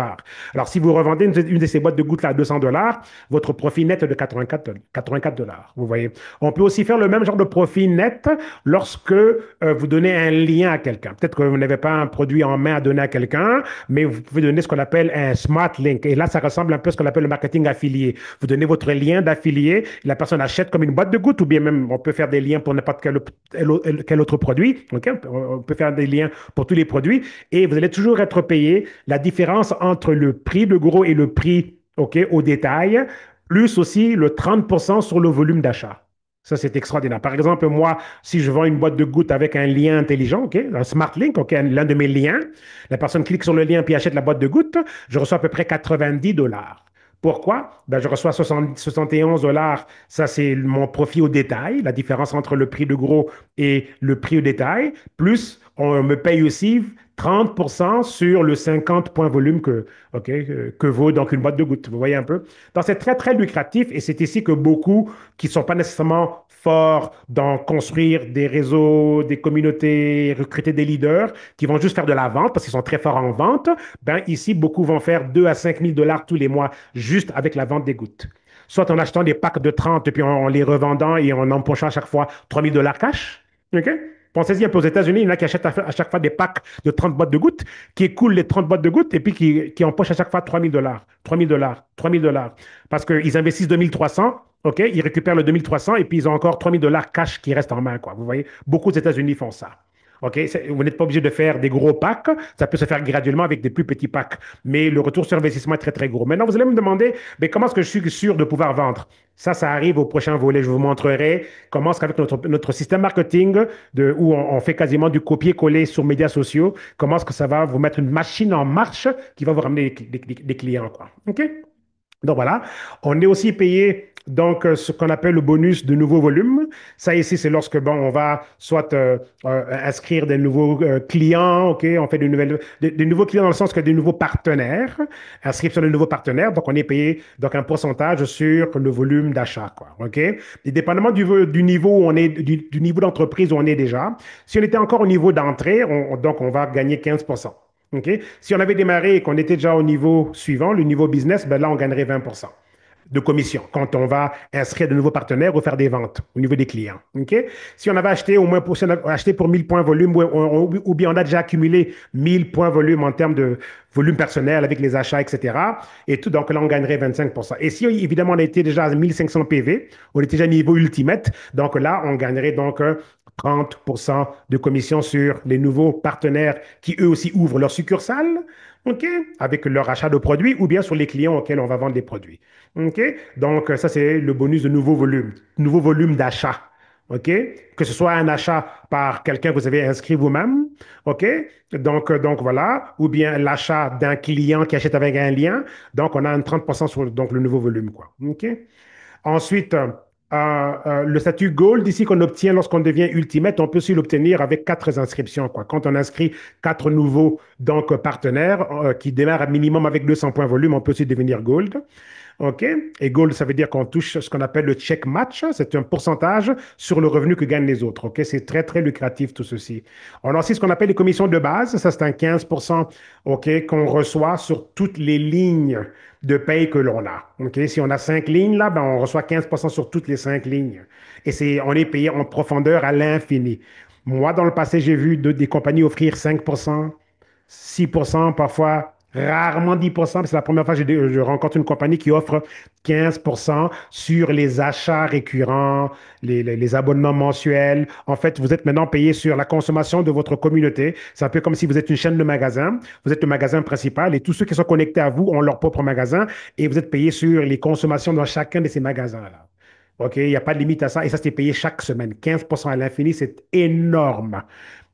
Alors si vous revendez une de ces boîtes de gouttes là à $200, votre profit net est de $84. Vous voyez? On peut aussi faire le même genre de profit net lorsque vous donnez un lien à quelqu'un. Peut-être que vous n'avez pas produit en main à donner à quelqu'un, mais vous pouvez donner ce qu'on appelle un smart link. Et là, ça ressemble un peu à ce qu'on appelle le marketing affilié. Vous donnez votre lien d'affilié, la personne achète comme une boîte de gouttes, ou bien même on peut faire des liens pour n'importe quel autre produit. OK? On peut faire des liens pour tous les produits et vous allez toujours être payé la différence entre le prix de gros et le prix, OK, au détail, plus aussi le 30% sur le volume d'achat. Ça, c'est extraordinaire. Par exemple, moi, si je vends une boîte de gouttes avec un lien intelligent, OK, un smart link, OK, l'un de mes liens, la personne clique sur le lien puis achète la boîte de gouttes, je reçois à peu près 90 $. Pourquoi? Ben, je reçois 71 $. Ça, c'est mon profit au détail, la différence entre le prix de gros et le prix au détail. Plus, on me paye aussi 30% sur le 50 points volume OK, que vaut donc une boîte de gouttes. Vous voyez un peu? Donc, c'est très, très lucratif et c'est ici que beaucoup qui ne sont pas nécessairement forts dans construire des réseaux, des communautés, recruter des leaders, qui vont juste faire de la vente parce qu'ils sont très forts en vente, ben ici, beaucoup vont faire 2 à 5 000 $ tous les mois juste avec la vente des gouttes. Soit en achetant des packs de 30 et puis en les revendant et en empochant à chaque fois 3 000 $ cash. OK? Pensez-y un peu aux États-Unis, il y en a qui achètent à chaque fois des packs de 30 boîtes de gouttes, qui écoulent les 30 boîtes de gouttes et puis qui empochent à chaque fois 3 000 $, 3 000 $, 3 000 $. Parce qu'ils investissent 2300, OK, ils récupèrent le 2300 et puis ils ont encore 3 000 $ cash qui restent en main, quoi. Vous voyez, beaucoup des États-Unis font ça. OK? Vous n'êtes pas obligé de faire des gros packs. Ça peut se faire graduellement avec des plus petits packs. Mais le retour sur investissement est très, très gros. Maintenant, vous allez me demander, mais comment est-ce que je suis sûr de pouvoir vendre? Ça arrive au prochain volet. Je vous montrerai comment est-ce qu'avec notre système marketing, où on fait quasiment du copier-coller sur médias sociaux, comment est-ce que ça va vous mettre une machine en marche qui va vous ramener des clients, quoi. OK? Donc voilà, on est aussi payé donc ce qu'on appelle le bonus de nouveau volume. Ça ici, c'est lorsque bon, on va soit inscrire des nouveaux clients, ok, on fait des nouveaux clients dans le sens que des nouveaux partenaires, inscription de nouveaux partenaires. Donc on est payé donc un pourcentage sur le volume d'achat, quoi, ok. Et dépendamment du niveau où on est, du niveau d'entreprise où on est déjà. Si on était encore au niveau d'entrée, donc on va gagner 15%. OK? Si on avait démarré et qu'on était déjà au niveau suivant, le niveau business, ben là, on gagnerait 20% de commission quand on va inscrire de nouveaux partenaires ou faire des ventes au niveau des clients. OK? Si on avait acheté au moins si on a acheté pour 1000 points volume ou bien on a déjà accumulé 1000 points volume en termes de volume personnel avec les achats, etc. Et tout, donc là, on gagnerait 25%. Et si évidemment on était déjà à 1500 PV, on était déjà niveau ultimate, donc là, on gagnerait donc 30% de commission sur les nouveaux partenaires qui eux aussi ouvrent leur succursale, OK, avec leur achat de produits ou bien sur les clients auxquels on va vendre des produits. OK? Donc, ça, c'est le bonus de nouveau volume d'achat. OK? Que ce soit un achat par quelqu'un que vous avez inscrit vous-même. OK? Donc voilà. Ou bien l'achat d'un client qui achète avec un lien. Donc, on a un 30% sur donc, le nouveau volume, quoi. OK? Ensuite, le statut Gold ici qu'on obtient lorsqu'on devient Ultimate, on peut aussi l'obtenir avec 4 inscriptions, quoi. Quand on inscrit 4 nouveaux donc, partenaires qui démarrent à minimum avec 200 points volume, on peut aussi devenir Gold. OK? Et Gold, ça veut dire qu'on touche ce qu'on appelle le check match. C'est un pourcentage sur le revenu que gagnent les autres. OK? C'est très, très lucratif tout ceci. On a aussi ce qu'on appelle les commissions de base. Ça, c'est un 15%, OK, qu'on reçoit sur toutes les lignes de paye que l'on a. OK? Si on a 5 lignes, là, ben, on reçoit 15% sur toutes les 5 lignes. Et on est payé en profondeur à l'infini. Moi, dans le passé, j'ai vu des compagnies offrir 5%, 6%, parfois rarement 10%. C'est la première fois que je rencontre une compagnie qui offre 15% sur les achats récurrents, les abonnements mensuels. En fait, vous êtes maintenant payé sur la consommation de votre communauté. C'est un peu comme si vous êtes une chaîne de magasins. Vous êtes le magasin principal et tous ceux qui sont connectés à vous ont leur propre magasin et vous êtes payé sur les consommations dans chacun de ces magasins-là. OK, il n'y a pas de limite à ça. Et ça, c'est payé chaque semaine. 15% à l'infini, c'est énorme.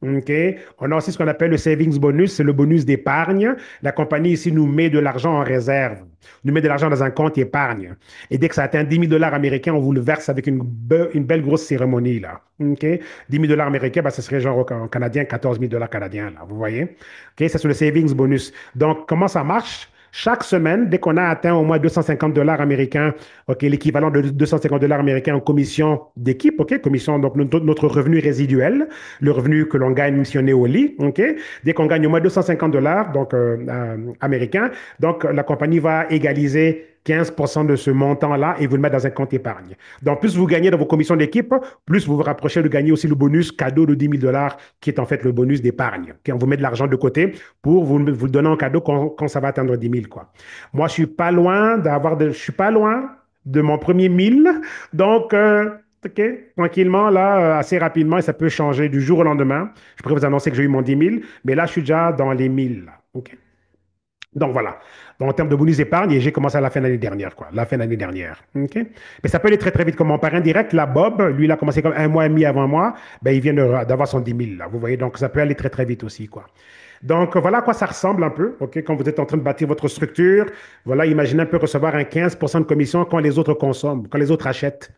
OK. On a aussi ce qu'on appelle le savings bonus, c'est le bonus d'épargne. La compagnie ici nous met de l'argent en réserve, nous met de l'argent dans un compte épargne. Et dès que ça atteint 10 000 $ américains, on vous le verse avec une belle grosse cérémonie, là. OK. 10 000 $ américains, ben, ce serait genre en canadien, 14 000 $ canadiens, là. Vous voyez? OK. Ça, c'est le savings bonus. Donc, comment ça marche? Chaque semaine, dès qu'on a atteint au moins 250 $ américains, OK, l'équivalent de 250 $ américains en commission d'équipe, OK, commission, donc notre revenu résiduel, le revenu que l'on gagne si on est au lit, OK, dès qu'on gagne au moins 250 $ donc, américains, donc la compagnie va égaliser 15% de ce montant-là et vous le mettez dans un compte épargne. Donc, plus vous gagnez dans vos commissions d'équipe, plus vous vous rapprochez de gagner aussi le bonus cadeau de 10 000 $ qui est en fait le bonus d'épargne. Okay? On vous met de l'argent de côté pour vous le donner en cadeau quand ça va atteindre 10 000, quoi. Moi, je suis pas loin de mon premier 1000. Donc, OK, tranquillement, là, assez rapidement, et ça peut changer du jour au lendemain. Je pourrais vous annoncer que j'ai eu mon 10 000, mais là, je suis déjà dans les 1000, là. OK? Donc, voilà. Donc, en termes de bonus d'épargne, et j'ai commencé à la fin de l'année dernière, quoi. La fin de l'année dernière. OK? Mais ça peut aller très, très vite. Comme mon parrain direct, là, Bob, lui, il a commencé comme un mois et demi avant moi. Ben, il vient d'avoir son 10 000, là. Vous voyez? Donc, ça peut aller très, très vite aussi, quoi. Donc, voilà à quoi ça ressemble un peu, OK? Quand vous êtes en train de bâtir votre structure, voilà, imaginez un peu recevoir un 15% de commission quand les autres consomment, quand les autres achètent.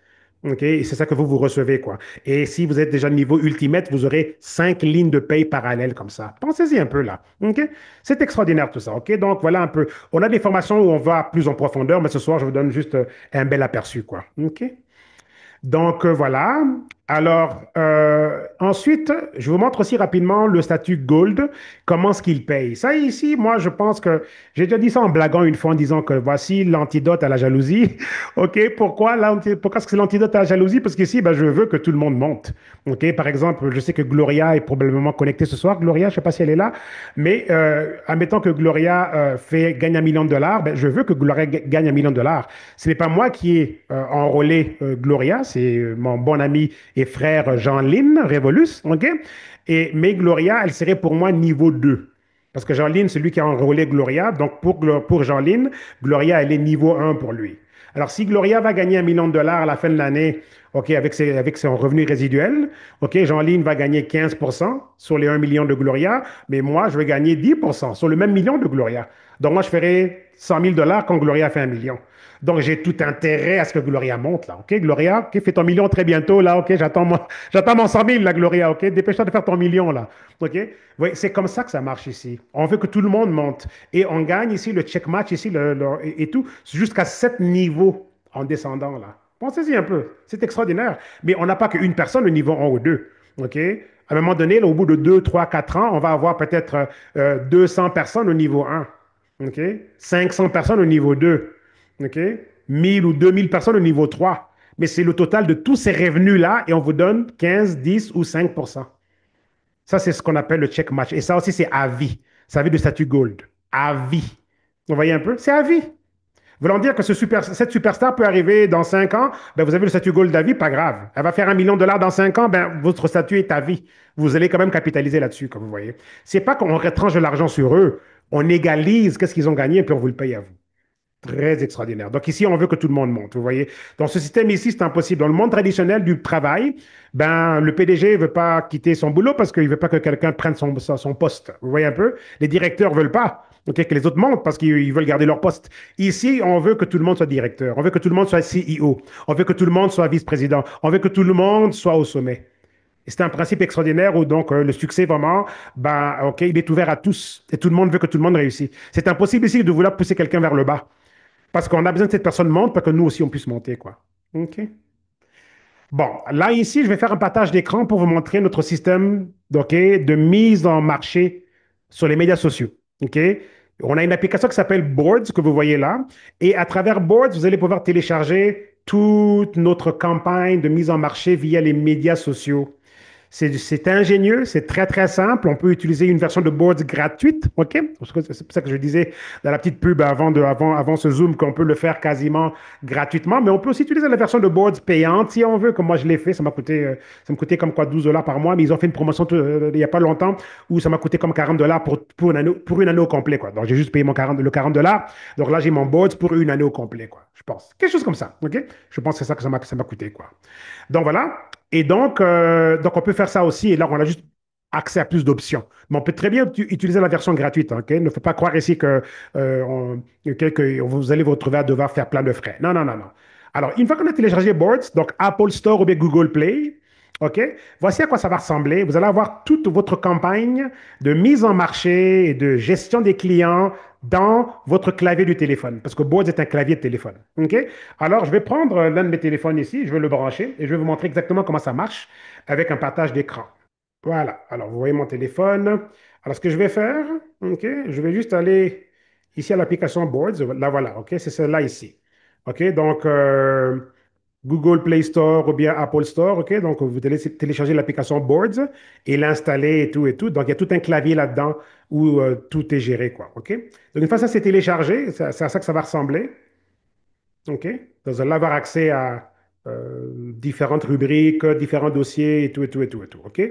OK? Et c'est ça que vous recevez, quoi. Et si vous êtes déjà niveau ultimate, vous aurez 5 lignes de paye parallèles comme ça. Pensez-y un peu là. OK? C'est extraordinaire tout ça. OK? Donc, voilà un peu. On a des formations où on va plus en profondeur, mais ce soir, je vous donne juste un bel aperçu, quoi. OK? Donc voilà. Alors, ensuite, je vous montre aussi rapidement le statut Gold, comment ce qu'il paye. Ça ici, moi, je pense que j'ai déjà dit ça en blaguant une fois en disant que voici l'antidote à la jalousie. OK, pourquoi est-ce que c'est l'antidote à la jalousie? Parce qu'ici, ben, je veux que tout le monde monte. OK, par exemple, je sais que Gloria est probablement connectée ce soir. Gloria, je ne sais pas si elle est là, mais admettons que Gloria gagne 1 million de dollars, ben, je veux que Gloria gagne 1 million de dollars. Ce n'est pas moi qui ai enrôlé Gloria, c'est mon bon ami et frère Jean-Lynn Révolus, OK? Mais Gloria, elle serait pour moi niveau 2. Parce que Jean-Lynn, c'est lui qui a enrôlé Gloria. Donc, pour Jean-Lynn, Gloria, elle est niveau 1 pour lui. Alors, si Gloria va gagner 1 million de dollars à la fin de l'année, OK, avec son revenu résiduel, OK, Jean-Lynn va gagner 15% sur les 1 million de Gloria, mais moi, je vais gagner 10% sur le même million de Gloria. Donc, moi, je ferai 100 000 $ quand Gloria fait 1 million. Donc, j'ai tout intérêt à ce que Gloria monte, là. OK, Gloria, OK, fais ton million très bientôt, là. OK, j'attends mon 100 000, là, Gloria. OK, dépêche-toi de faire ton million, là. OK, oui, c'est comme ça que ça marche ici. On veut que tout le monde monte. Et on gagne ici le check match, ici, et tout, jusqu'à 7 niveaux en descendant, là. Pensez-y un peu. C'est extraordinaire. Mais on n'a pas qu'une personne au niveau 1 ou 2. OK? À un moment donné, là, au bout de 2, 3, 4 ans, on va avoir peut-être 200 personnes au niveau 1. OK? 500 personnes au niveau 2. OK? 1000 ou 2000 personnes au niveau 3. Mais c'est le total de tous ces revenus-là et on vous donne 15, 10 ou 5%. Ça, c'est ce qu'on appelle le check match. Et ça aussi, c'est à vie. Ça veut du statut gold. À vie. Vous voyez un peu? C'est à vie. Voulant dire que cette superstar peut arriver dans 5 ans, ben vous avez le statut gold à vie, pas grave. Elle va faire 1 million de dollars dans 5 ans, ben votre statut est à vie. Vous allez quand même capitaliser là-dessus, comme vous voyez. C'est pas qu'on retranche de l'argent sur eux, on égalise qu'est-ce qu'ils ont gagné et puis on vous le paye à vous. Très extraordinaire. Donc ici, on veut que tout le monde monte, vous voyez. Dans ce système ici, c'est impossible. Dans le monde traditionnel du travail, ben, le PDG ne veut pas quitter son boulot parce qu'il ne veut pas que quelqu'un prenne son poste. Vous voyez un peu? Les directeurs ne veulent pas. OK, que les autres montent parce qu'ils veulent garder leur poste. Ici, on veut que tout le monde soit directeur. On veut que tout le monde soit CEO. On veut que tout le monde soit vice-président. On veut que tout le monde soit au sommet. Et c'est un principe extraordinaire où donc le succès vraiment, ben, OK, il est ouvert à tous. Et tout le monde veut que tout le monde réussisse. C'est impossible ici de vouloir pousser quelqu'un vers le bas. Parce qu'on a besoin que cette personne monte pour que nous aussi on puisse monter, quoi. OK? Bon, là, ici, je vais faire un partage d'écran pour vous montrer notre système, OK, de mise en marché sur les médias sociaux. OK? On a une application qui s'appelle Boards, que vous voyez là. Et à travers Boards, vous allez pouvoir télécharger toute notre campagne de mise en marché via les médias sociaux. C'est ingénieux, c'est très très simple. On peut utiliser une version de Boards gratuite, ok? C'est pour ça que je disais dans la petite pub avant ce Zoom qu'on peut le faire quasiment gratuitement, mais on peut aussi utiliser la version de Boards payante si on veut, comme moi je l'ai fait. Ça me coûtait comme quoi 12 $ par mois, mais ils ont fait une promotion il n'y a pas longtemps où ça m'a coûté comme 40 $ pour une année au complet, quoi. Donc j'ai juste payé le 40 $. Donc là j'ai mon Boards pour une année au complet, quoi. Je pense quelque chose comme ça, ok? Je pense que c'est ça que ça m'a coûté, quoi. Donc voilà. Et donc, on peut faire ça aussi. Et là, on a juste accès à plus d'options. Mais on peut très bien utiliser la version gratuite. OK? Ne faut pas croire ici que vous allez vous retrouver à devoir faire plein de frais. Non, non, non, non. Alors, une fois qu'on a téléchargé Boards, donc Apple Store ou bien Google Play, OK? Voici à quoi ça va ressembler. Vous allez avoir toute votre campagne de mise en marché et de gestion des clients dans votre clavier du téléphone. Parce que Boards est un clavier de téléphone. OK? Alors, je vais prendre l'un de mes téléphones ici, je vais le brancher et je vais vous montrer exactement comment ça marche avec un partage d'écran. Voilà. Alors, vous voyez mon téléphone. Alors, ce que je vais faire, OK? Je vais juste aller ici à l'application Boards, là voilà, OK, c'est celle-là ici. OK, donc Google Play Store ou bien Apple Store, OK, donc vous téléchargez l'application Boards et l'installer et tout. Donc il y a tout un clavier là-dedans où tout est géré, quoi, OK? Donc une fois ça c'est téléchargé, c'est à ça que ça va ressembler. OK? Donc, vous allez avoir accès à différentes rubriques, différents dossiers et tout, et tout, et tout, et tout. OK?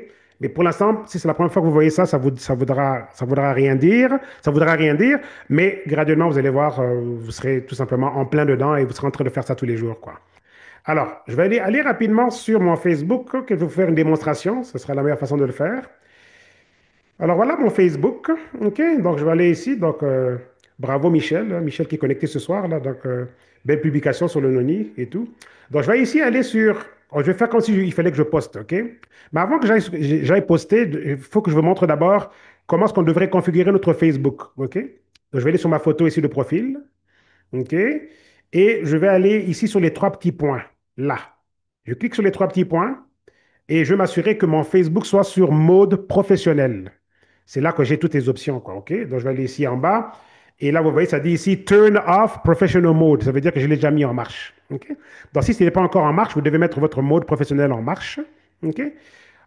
Mais pour l'instant, si c'est la première fois que vous voyez ça, ça voudra rien dire. Ça voudra rien dire. Mais graduellement, vous allez voir, vous serez tout simplement en plein dedans et vous serez en train de faire ça tous les jours, quoi. Alors, je vais aller rapidement sur mon Facebook, que je vais vous faire une démonstration. Ce sera la meilleure façon de le faire. Alors voilà mon Facebook. OK, donc je vais aller ici. Donc bravo Michel, hein, Michel qui est connecté ce soir là. Donc belle publication sur le Noni et tout. Donc je vais ici aller sur. Oh, je vais faire comme si il fallait que je poste. OK? Mais avant que j'aille poster, il faut que je vous montre d'abord comment est-ce qu'on devrait configurer notre Facebook. OK? Donc je vais aller sur ma photo ici de profil. OK? Et je vais aller ici sur les trois petits points. Là. Je clique sur les trois petits points et je vais m'assurer que mon Facebook soit sur mode professionnel. C'est là que j'ai toutes les options, quoi, OK? Donc, je vais aller ici en bas. Et là, vous voyez, ça dit ici Turn off professional mode. Ça veut dire que je l'ai déjà mis en marche. OK? Donc, si ce n'est pas encore en marche, vous devez mettre votre mode professionnel en marche. OK?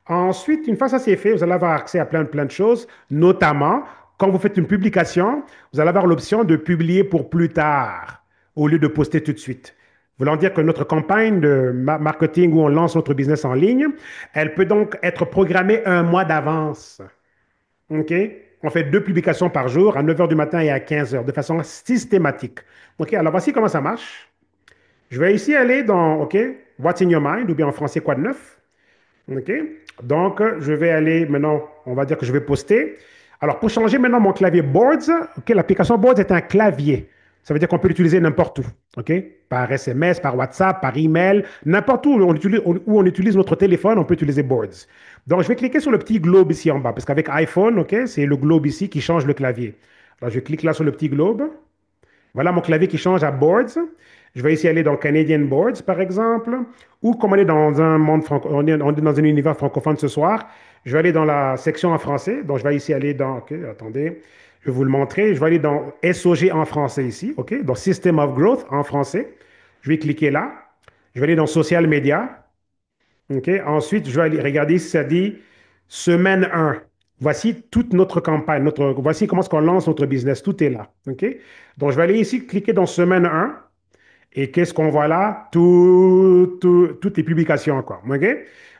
Ensuite, une fois ça c'est fait, vous allez avoir accès à plein de choses, notamment quand vous faites une publication, vous allez avoir l'option de publier pour plus tard au lieu de poster tout de suite. Voulant dire que notre campagne de marketing où on lance notre business en ligne, elle peut donc être programmée un mois d'avance. OK? On fait deux publications par jour à 9 heures du matin et à 15 heures de façon systématique. OK? Alors voici comment ça marche. Je vais ici aller dans OK? What's in your mind ou bien en français quoi de neuf? OK? Donc, je vais aller maintenant, on va dire que je vais poster. Alors, pour changer maintenant mon clavier Boards, OK, l'application Boards est un clavier. Ça veut dire qu'on peut l'utiliser n'importe où, OK? Par SMS, par WhatsApp, par email, n'importe où on utilise notre téléphone, on peut utiliser Boards. Donc, je vais cliquer sur le petit globe ici en bas, parce qu'avec iPhone, OK, c'est le globe ici qui change le clavier. Alors, je clique là sur le petit globe. Voilà mon clavier qui change à Boards. Je vais ici aller dans Canadian Boards, par exemple, ou comme on est dans un monde on est dans un univers francophone ce soir, je vais aller dans la section en français. Donc, je vais ici aller dans, OK, attendez, je vais vous le montrer. Je vais aller dans SOG en français ici, OK, dans System of Growth en français. Je vais cliquer là. Je vais aller dans Social Media. OK. Ensuite, je vais aller regarder si ça dit semaine 1. Voici toute notre campagne. Voici comment est-ce qu'on lance notre business. Tout est là. OK. Donc, je vais aller ici, cliquer dans semaine 1. Et qu'est-ce qu'on voit là? Toutes les publications, quoi. OK?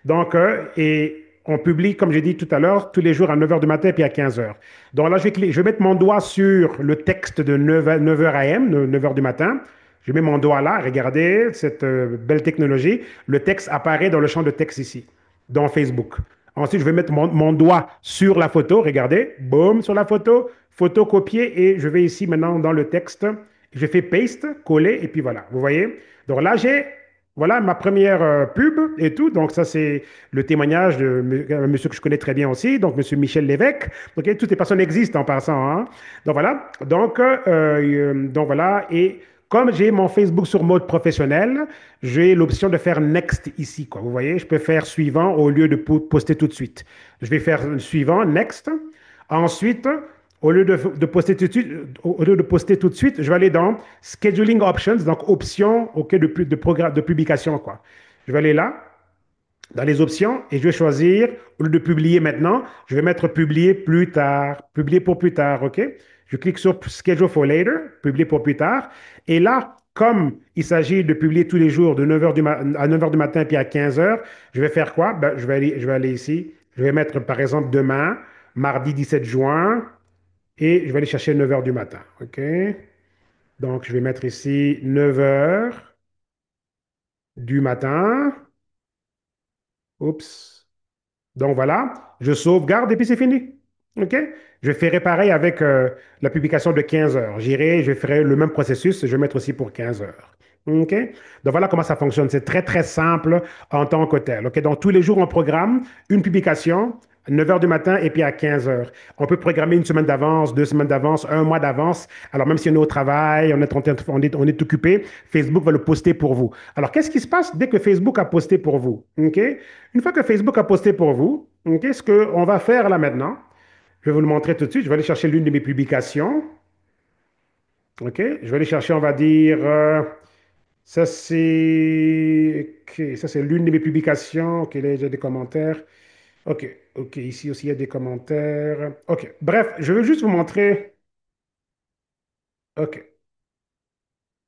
Donc, et on publie, comme j'ai dit tout à l'heure, tous les jours à 9 heures du matin puis à 15 heures. Donc là, je vais mettre mon doigt sur le texte de 9h AM, 9 heures du matin. Je mets mon doigt là, regardez cette belle technologie. Le texte apparaît dans le champ de texte ici, dans Facebook. Ensuite, je vais mettre mon doigt sur la photo, regardez, boum, sur la photo, photo copiée, et je vais ici maintenant dans le texte, je fais paste, coller, et puis voilà, vous voyez. Donc là, voilà ma première pub et tout. Donc ça, c'est le témoignage de un monsieur que je connais très bien aussi, donc monsieur Michel Lévesque. Ok, toutes les personnes existent en passant, hein. Donc voilà. Donc voilà. Et comme j'ai mon Facebook sur mode professionnel, j'ai l'option de faire next ici, quoi. Vous voyez, je peux faire suivant au lieu de poster tout de suite. Je vais faire suivant, next. Ensuite, au lieu de poster tout de suite, au lieu de poster tout de suite, je vais aller dans Scheduling Options, donc options OK, de publication, quoi. Je vais aller là, dans les options, et je vais choisir, au lieu de publier maintenant, je vais mettre publier plus tard, publier pour plus tard, OK? Je clique sur Schedule for Later, publier pour plus tard, et là, comme il s'agit de publier tous les jours de 9 heures à 9 heures du matin puis à 15 heures, je vais faire quoi? Ben, je vais aller ici, je vais mettre par exemple demain, mardi 17 juin, et je vais aller chercher 9 heures du matin. OK? Donc, je vais mettre ici 9 heures du matin. Oups. Donc, voilà. Je sauvegarde et puis c'est fini. OK? Je ferai pareil avec la publication de 15 heures. Je ferai le même processus. Je vais mettre aussi pour 15 heures. OK? Donc, voilà comment ça fonctionne. C'est très, très simple en tant que tel. OK? Donc, tous les jours, on programme une publication 9 heures du matin et puis à 15 heures. On peut programmer une semaine d'avance, 2 semaines d'avance, un mois d'avance. Alors, même si on est au travail, on est occupé, Facebook va le poster pour vous. Alors, qu'est-ce qui se passe dès que Facebook a posté pour vous? OK? Une fois que Facebook a posté pour vous, OK, ce qu'on va faire là maintenant, je vais vous le montrer tout de suite. Je vais aller chercher l'une de mes publications. OK, je vais aller chercher, on va dire, ça ok, ça c'est l'une de mes publications. OK, là, j'ai des commentaires. OK, OK, ici aussi il y a des commentaires. OK, bref, je veux juste vous montrer. OK,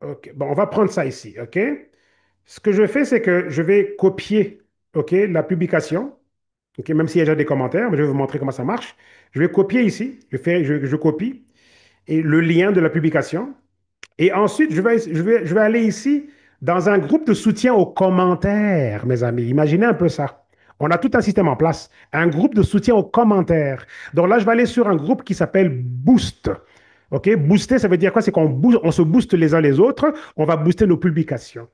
OK, bon, on va prendre ça ici. OK, ce que je fais, c'est que je vais copier, OK, la publication. OK, même s'il y a déjà des commentaires, mais je vais vous montrer comment ça marche. Je vais copier ici, je copie et le lien de la publication. Et ensuite, je vais aller ici dans un groupe de soutien aux commentaires, mes amis. Imaginez un peu ça. On a tout un système en place, un groupe de soutien aux commentaires. Donc là, je vais aller sur un groupe qui s'appelle Boost. OK? Booster, ça veut dire quoi? C'est on se booste les uns les autres. On va booster nos publications.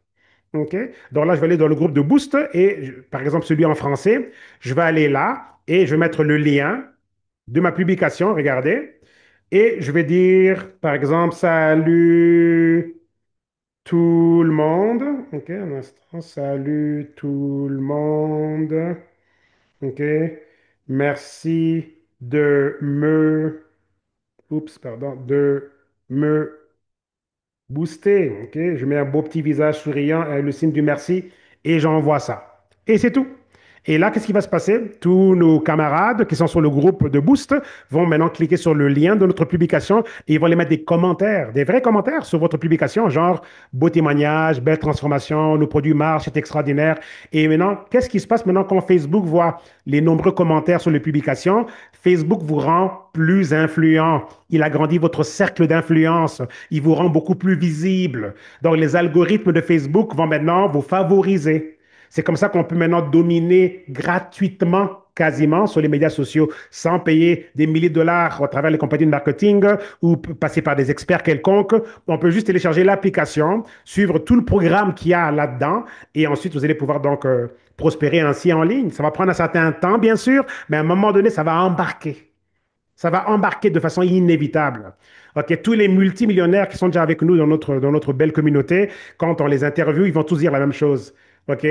OK? Donc là, je vais aller dans le groupe de Boost et, par exemple, celui en français, je vais aller là et je vais mettre le lien de ma publication. Regardez. Et je vais dire, par exemple, salut tout le monde. OK, un instant. Salut tout le monde. OK. Merci de me, oups, pardon, de me booster. OK. Je mets un beau petit visage souriant, le signe du merci, et j'envoie ça. Et c'est tout. Et là, qu'est-ce qui va se passer? Tous nos camarades qui sont sur le groupe de Boost vont maintenant cliquer sur le lien de notre publication et ils vont les mettre des commentaires, des vrais commentaires sur votre publication, genre beau témoignage, belle transformation, nos produits marchent, c'est extraordinaire. Et maintenant, qu'est-ce qui se passe maintenant quand Facebook voit les nombreux commentaires sur les publications? Facebook vous rend plus influent. Il agrandit votre cercle d'influence. Il vous rend beaucoup plus visible. Donc, les algorithmes de Facebook vont maintenant vous favoriser. C'est comme ça qu'on peut maintenant dominer gratuitement, quasiment, sur les médias sociaux, sans payer des milliers de dollars à travers les compagnies de marketing ou passer par des experts quelconques. On peut juste télécharger l'application, suivre tout le programme qu'il y a là-dedans, et ensuite, vous allez pouvoir donc prospérer ainsi en ligne. Ça va prendre un certain temps, bien sûr, mais à un moment donné, ça va embarquer. Ça va embarquer de façon inévitable. OK, tous les multimillionnaires qui sont déjà avec nous dans notre belle communauté, quand on les interviewe, ils vont tous dire la même chose. OK?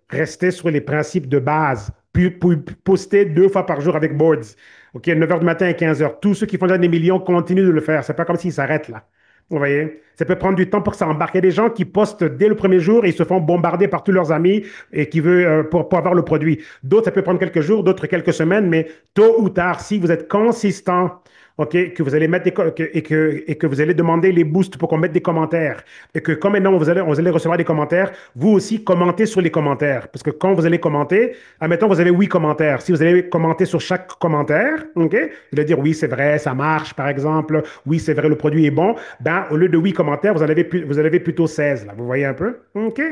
Restez sur les principes de base. Puis, poster 2 fois par jour avec Boards. OK, 9 heures du matin et 15 heures. Tous ceux qui font déjà des millions continuent de le faire. C'est pas comme s'ils s'arrêtent là. Vous voyez? Ça peut prendre du temps pour que ça embarque. Il y a des gens qui postent dès le premier jour et ils se font bombarder par tous leurs amis et qui veulent pour avoir le produit. D'autres, ça peut prendre quelques jours, d'autres quelques semaines, mais tôt ou tard, si vous êtes consistant, OK, que vous allez mettre et que vous allez demander les boosts pour qu'on mette des commentaires. Et que comme maintenant vous allez recevoir des commentaires, vous aussi commentez sur les commentaires. Parce que quand vous allez commenter, admettons, vous avez 8 commentaires. Si vous allez commenter sur chaque commentaire, OK, vous allez dire oui, c'est vrai, ça marche, par exemple. Oui, c'est vrai, le produit est bon. Ben, au lieu de 8 commentaires, vous en avez plutôt 16, là. Vous voyez un peu? OK?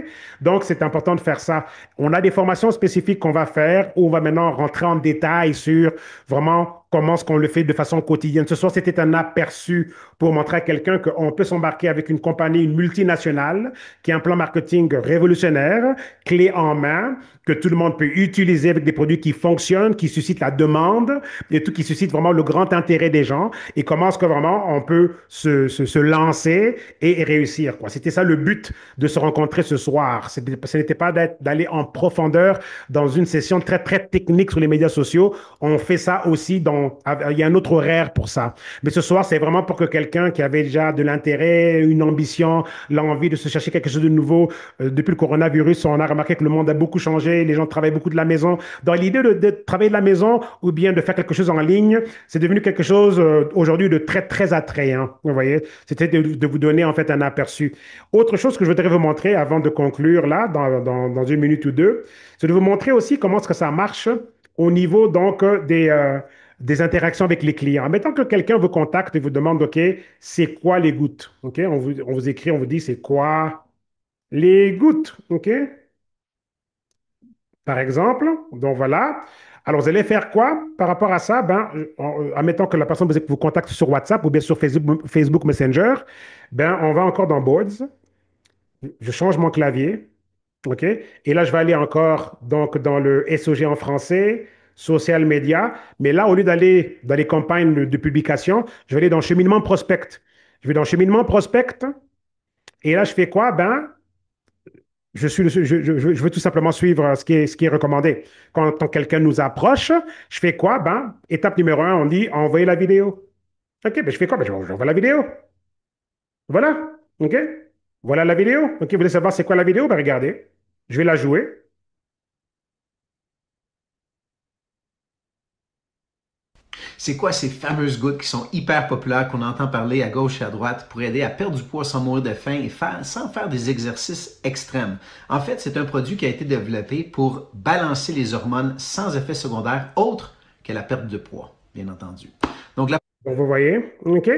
Donc, c'est important de faire ça. On a des formations spécifiques qu'on va faire où on va maintenant rentrer en détail sur vraiment comment est-ce qu'on le fait de façon quotidienne. Ce soir, c'était un aperçu pour montrer à quelqu'un qu'on peut s'embarquer avec une compagnie, une multinationale, qui a un plan marketing révolutionnaire, clé en main, que tout le monde peut utiliser avec des produits qui fonctionnent, qui suscitent la demande, et tout qui suscite vraiment le grand intérêt des gens, et comment est-ce que vraiment on peut se lancer et réussir, quoi. C'était ça le but de se rencontrer ce soir. Ce n'était pas d'aller en profondeur dans une session très, très technique sur les médias sociaux. On fait ça aussi il y a un autre horaire pour ça. Mais ce soir, c'est vraiment pour que quelqu'un qui avait déjà de l'intérêt, une ambition, l'envie de se chercher quelque chose de nouveau, depuis le coronavirus, on a remarqué que le monde a beaucoup changé, les gens travaillent beaucoup de la maison. Dans l'idée de travailler de la maison ou bien de faire quelque chose en ligne, c'est devenu quelque chose aujourd'hui de très, très attrayant. Vous voyez, c'était de vous donner en fait un aperçu. Autre chose que je voudrais vous montrer avant de conclure là, dans une minute ou deux, c'est de vous montrer aussi comment est-ce que ça marche au niveau donc des interactions avec les clients. Mettons que quelqu'un vous contacte et vous demande, OK, c'est quoi les gouttes? OK, on vous écrit, on vous dit, c'est quoi les gouttes? OK, par exemple. Donc voilà. Alors, vous allez faire quoi par rapport à ça? Ben, admettons que la personne vous contacte sur WhatsApp ou bien sur Facebook Messenger. Ben, on va encore dans Boards. Je change mon clavier. OK? Et là, je vais aller encore donc, dans le SOG en français, social media. Mais là, au lieu d'aller dans les campagnes de publication, je vais aller dans cheminement prospect. Je vais dans cheminement prospect. Et là, je fais quoi? Ben, je veux tout simplement suivre ce qui est recommandé. Quand quelqu'un nous approche, je fais quoi? Ben, étape numéro 1, on dit envoyer la vidéo. OK, ben je fais quoi? Ben, j'envoie la vidéo. Voilà, OK? Voilà la vidéo. OK, vous voulez savoir c'est quoi la vidéo? Ben regardez, je vais la jouer. C'est quoi ces fameuses gouttes qui sont hyper populaires qu'on entend parler à gauche et à droite pour aider à perdre du poids sans mourir de faim et sans faire des exercices extrêmes? En fait, c'est un produit qui a été développé pour balancer les hormones sans effet secondaire autre que la perte de poids, bien entendu. Donc, la Donc, vous voyez, OK?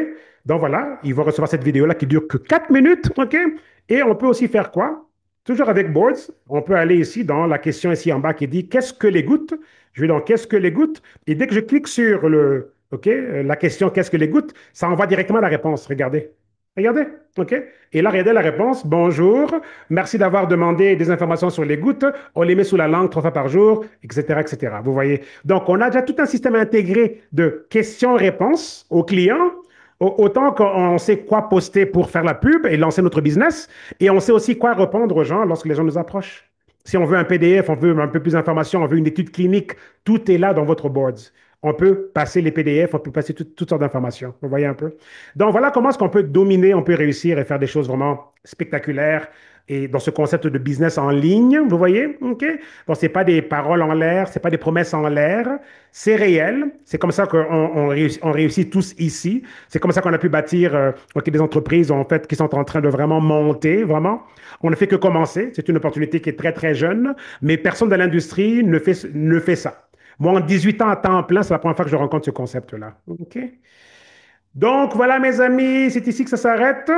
Donc voilà, il va recevoir cette vidéo-là qui dure que 4 minutes, OK? Et on peut aussi faire quoi? Toujours avec Boards, on peut aller ici dans la question ici en bas qui dit qu'est-ce que les gouttes? Je vais dans qu'est-ce que les gouttes? Et dès que je clique sur OK, la question qu'est-ce que les gouttes? Ça envoie directement la réponse. Regardez. Regardez, OK? Et là, regardez la réponse. Bonjour, merci d'avoir demandé des informations sur les gouttes. On les met sous la langue 3 fois par jour, etc., etc. Vous voyez? Donc, on a déjà tout un système intégré de questions-réponses aux clients. Autant qu'on sait quoi poster pour faire la pub et lancer notre business, et on sait aussi quoi répondre aux gens lorsque les gens nous approchent. Si on veut un PDF, on veut un peu plus d'informations, on veut une étude clinique, tout est là dans votre boards. On peut passer les PDF, on peut passer toutes sortes d'informations. Vous voyez un peu? Donc voilà comment est-ce qu'on peut dominer, on peut réussir et faire des choses vraiment spectaculaires et dans ce concept de business en ligne, vous voyez? OK? Donc, ce n'est pas des paroles en l'air, ce n'est pas des promesses en l'air, c'est réel. C'est comme ça qu'on réussit tous ici. C'est comme ça qu'on a pu bâtir OK, des entreprises en fait, qui sont en train de vraiment monter, vraiment. On ne fait que commencer. C'est une opportunité qui est très, très jeune, mais personne dans l'industrie ne fait ça. Moi, en 18 ans à temps plein, c'est la première fois que je rencontre ce concept-là. OK? Donc, voilà, mes amis, c'est ici que ça s'arrête.